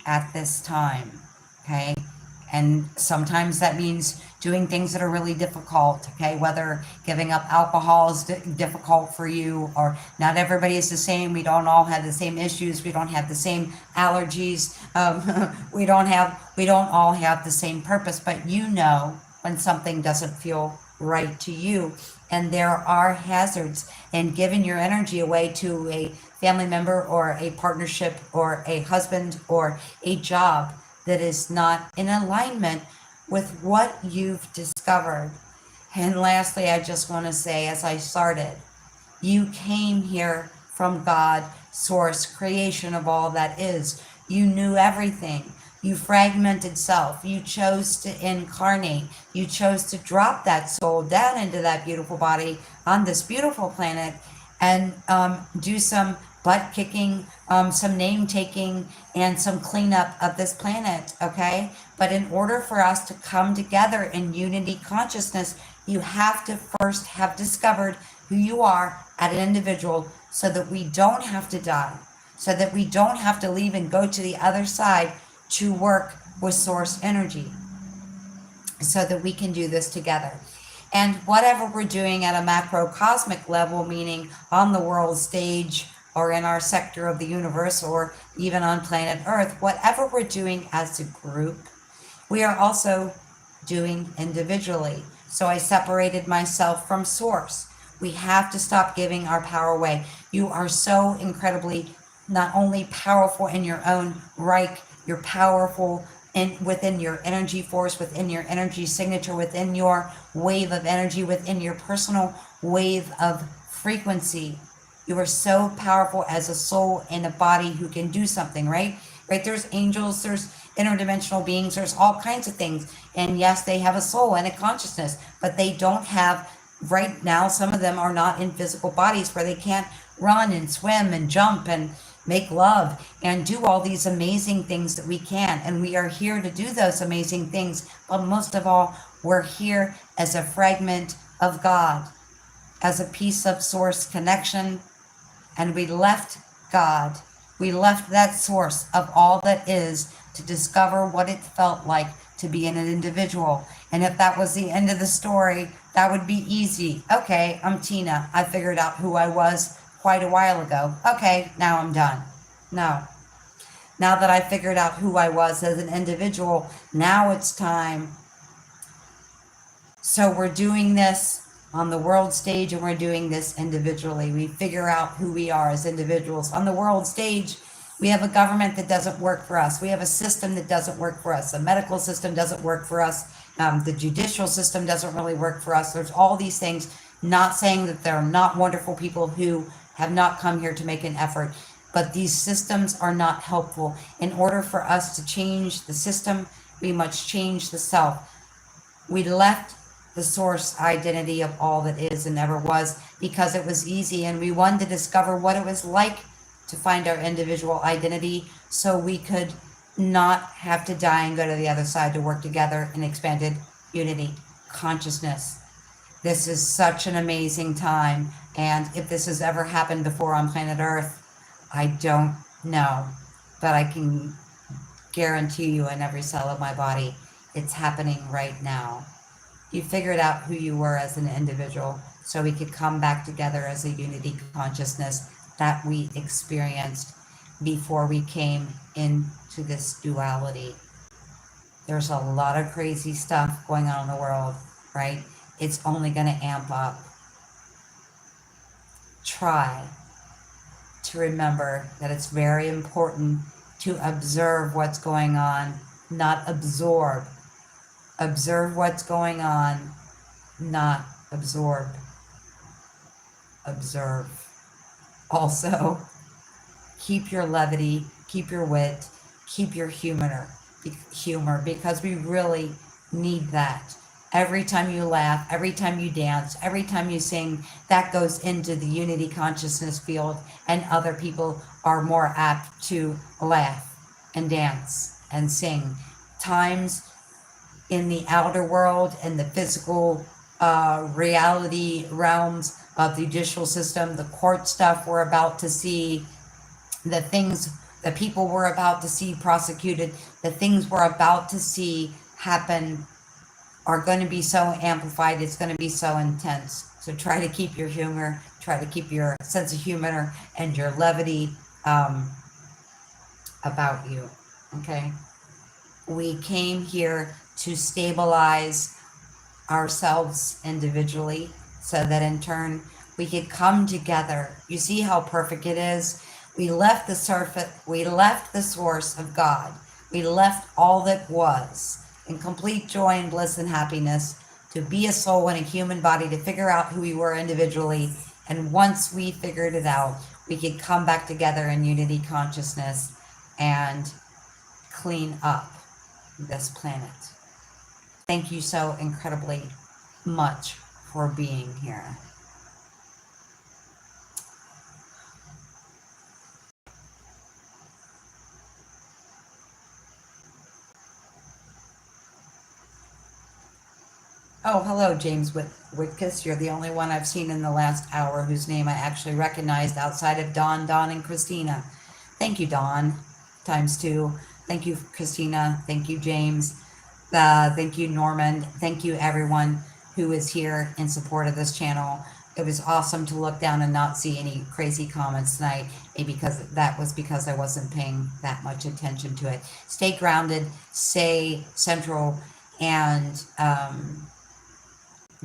at this time. Okay? And sometimes that means doing things that are really difficult, okay? Whether giving up alcohol is difficult for you, or not everybody is the same. We don't all have the same issues. We don't have the same allergies. We don't all have the same purpose, but when something doesn't feel right to you. And there are hazards in giving your energy away to a family member or a partnership or a husband or a job that is not in alignment with what you've discovered. And lastly, I just want to say, as I started, you came here from God, source, creation of all that is. You knew everything. You fragmented self. You chose to incarnate. You chose to drop that soul down into that beautiful body on this beautiful planet and do some butt kicking, some name taking, and some cleanup of this planet, okay? But in order for us to come together in unity consciousness, you have to first have discovered who you are at an individual so that we don't have to die, so that we don't have to leave and go to the other side to work with source energy, so that we can do this together. And whatever we're doing at a macrocosmic level, meaning on the world stage or in our sector of the universe or even on planet Earth, whatever we're doing as a group, we are also doing individually. So I separated myself from source. We have to stop giving our power away. You are so incredibly not only powerful in your own right, you're powerful within your energy force, within your energy signature, within your wave of energy, within your personal wave of frequency. You are so powerful as a soul in a body who can do something, right? Right? There's angels, there's interdimensional beings, there's all kinds of things. And yes, they have a soul and a consciousness, but they don't have, right now, some of them are not in physical bodies where they can't run and swim and jump and make love and do all these amazing things that we can. And we are here to do those amazing things. But most of all, we're here as a fragment of God, as a piece of source connection. And we left God. We left that source of all that is to discover what it felt like to be an individual. And if that was the end of the story, That would be easy. Okay, I'm Tina. I figured out who I was quite a while ago. Okay, now I'm done. No. Now that I figured out who I was as an individual, now it's time. So we're doing this on the world stage and we're doing this individually. We figure out who we are as individuals. On the world stage, we have a government that doesn't work for us. We have a system that doesn't work for us. The medical system doesn't work for us. The judicial system doesn't really work for us. There's all these things, not saying that there are not wonderful people who have not come here to make an effort, but these systems are not helpful. In order for us to change the system, we must change the self. We left the source identity of all that is and never was because it was easy, and we wanted to discover what it was like to find our individual identity so we could not have to die and go to the other side to work together in expanded unity consciousness. This is such an amazing time, and if this has ever happened before on planet Earth, I don't know, but I can guarantee you in every cell of my body, it's happening right now. You figured out who you were as an individual so we could come back together as a unity consciousness that we experienced before we came into this duality. There's a lot of crazy stuff going on in the world, right? It's only going to amp up. Try to remember that it's very important to observe what's going on, not absorb. Observe what's going on, not absorb. Observe. Also, keep your levity, keep your wit, keep your humor, because we really need that. Every time you laugh, every time you dance, every time you sing, that goes into the unity consciousness field, and other people are more apt to laugh and dance and sing. Times in the outer world and the physical reality realms of the judicial system, the court stuff we're about to see, the things, the people we're about to see prosecuted, the things we're about to see happen are going to be so amplified, it's going to be so intense. So try to keep your humor, try to keep your sense of humor and your levity about you, okay? We came here to stabilize ourselves individually so that in turn we could come together. You see how perfect it is? We left the surface, we left the source of God. We left all that was in complete joy and bliss and happiness to be a soul in a human body, to figure out who we were individually. And once we figured it out, we could come back together in unity consciousness and clean up this planet. Thank you so incredibly much for being here. Oh, hello, James Whitkus. You're the only one I've seen in the last hour whose name I actually recognized outside of Dawn, and Christina. Thank you, Dawn, ×2. Thank you, Christina. Thank you, James. Thank you, Norman. Thank you, everyone who is here in support of this channel. It was awesome to look down and not see any crazy comments tonight, maybe because I wasn't paying that much attention to it. Stay grounded, stay central, and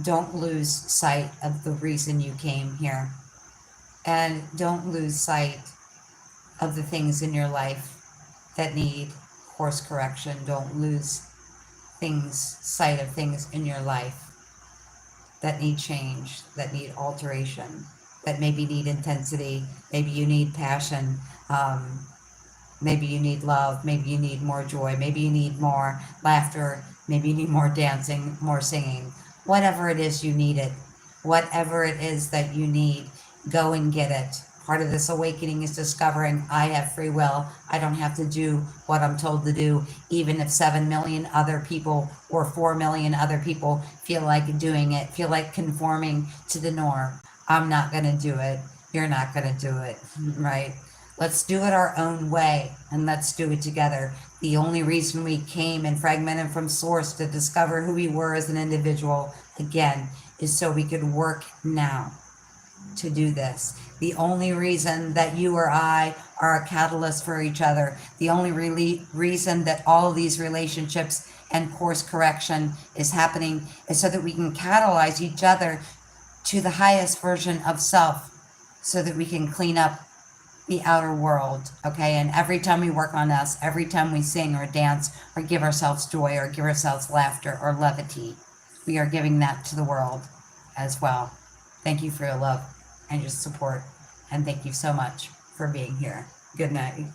don't lose sight of the reason you came here. And don't lose sight of the things in your life that need course correction. Don't lose sight of things in your life that need change, that need alteration, that maybe need intensity. Maybe you need passion. Maybe you need love. Maybe you need more joy. Maybe you need more laughter. Maybe you need more dancing, more singing. Whatever it is you need it. Whatever it is that you need, go and get it. Part of this awakening is discovering I have free will. I don't have to do what I'm told to do, even if 7 million other people or 4 million other people feel like doing it, feel like conforming to the norm. I'm not going to do it. You're not going to do it, right? Let's do it our own way, and let's do it together. The only reason we came and fragmented from source to discover who we were as an individual, again, is so we could work now to do this. The only reason that you or I are a catalyst for each other, the only reason that all of these relationships and course correction is happening is so that we can catalyze each other to the highest version of self, so that we can clean up the outer world, okay? And every time we work on us, every time we sing or dance or give ourselves joy or give ourselves laughter or levity, we are giving that to the world as well. Thank you for your love and your support, and thank you so much for being here. Good night.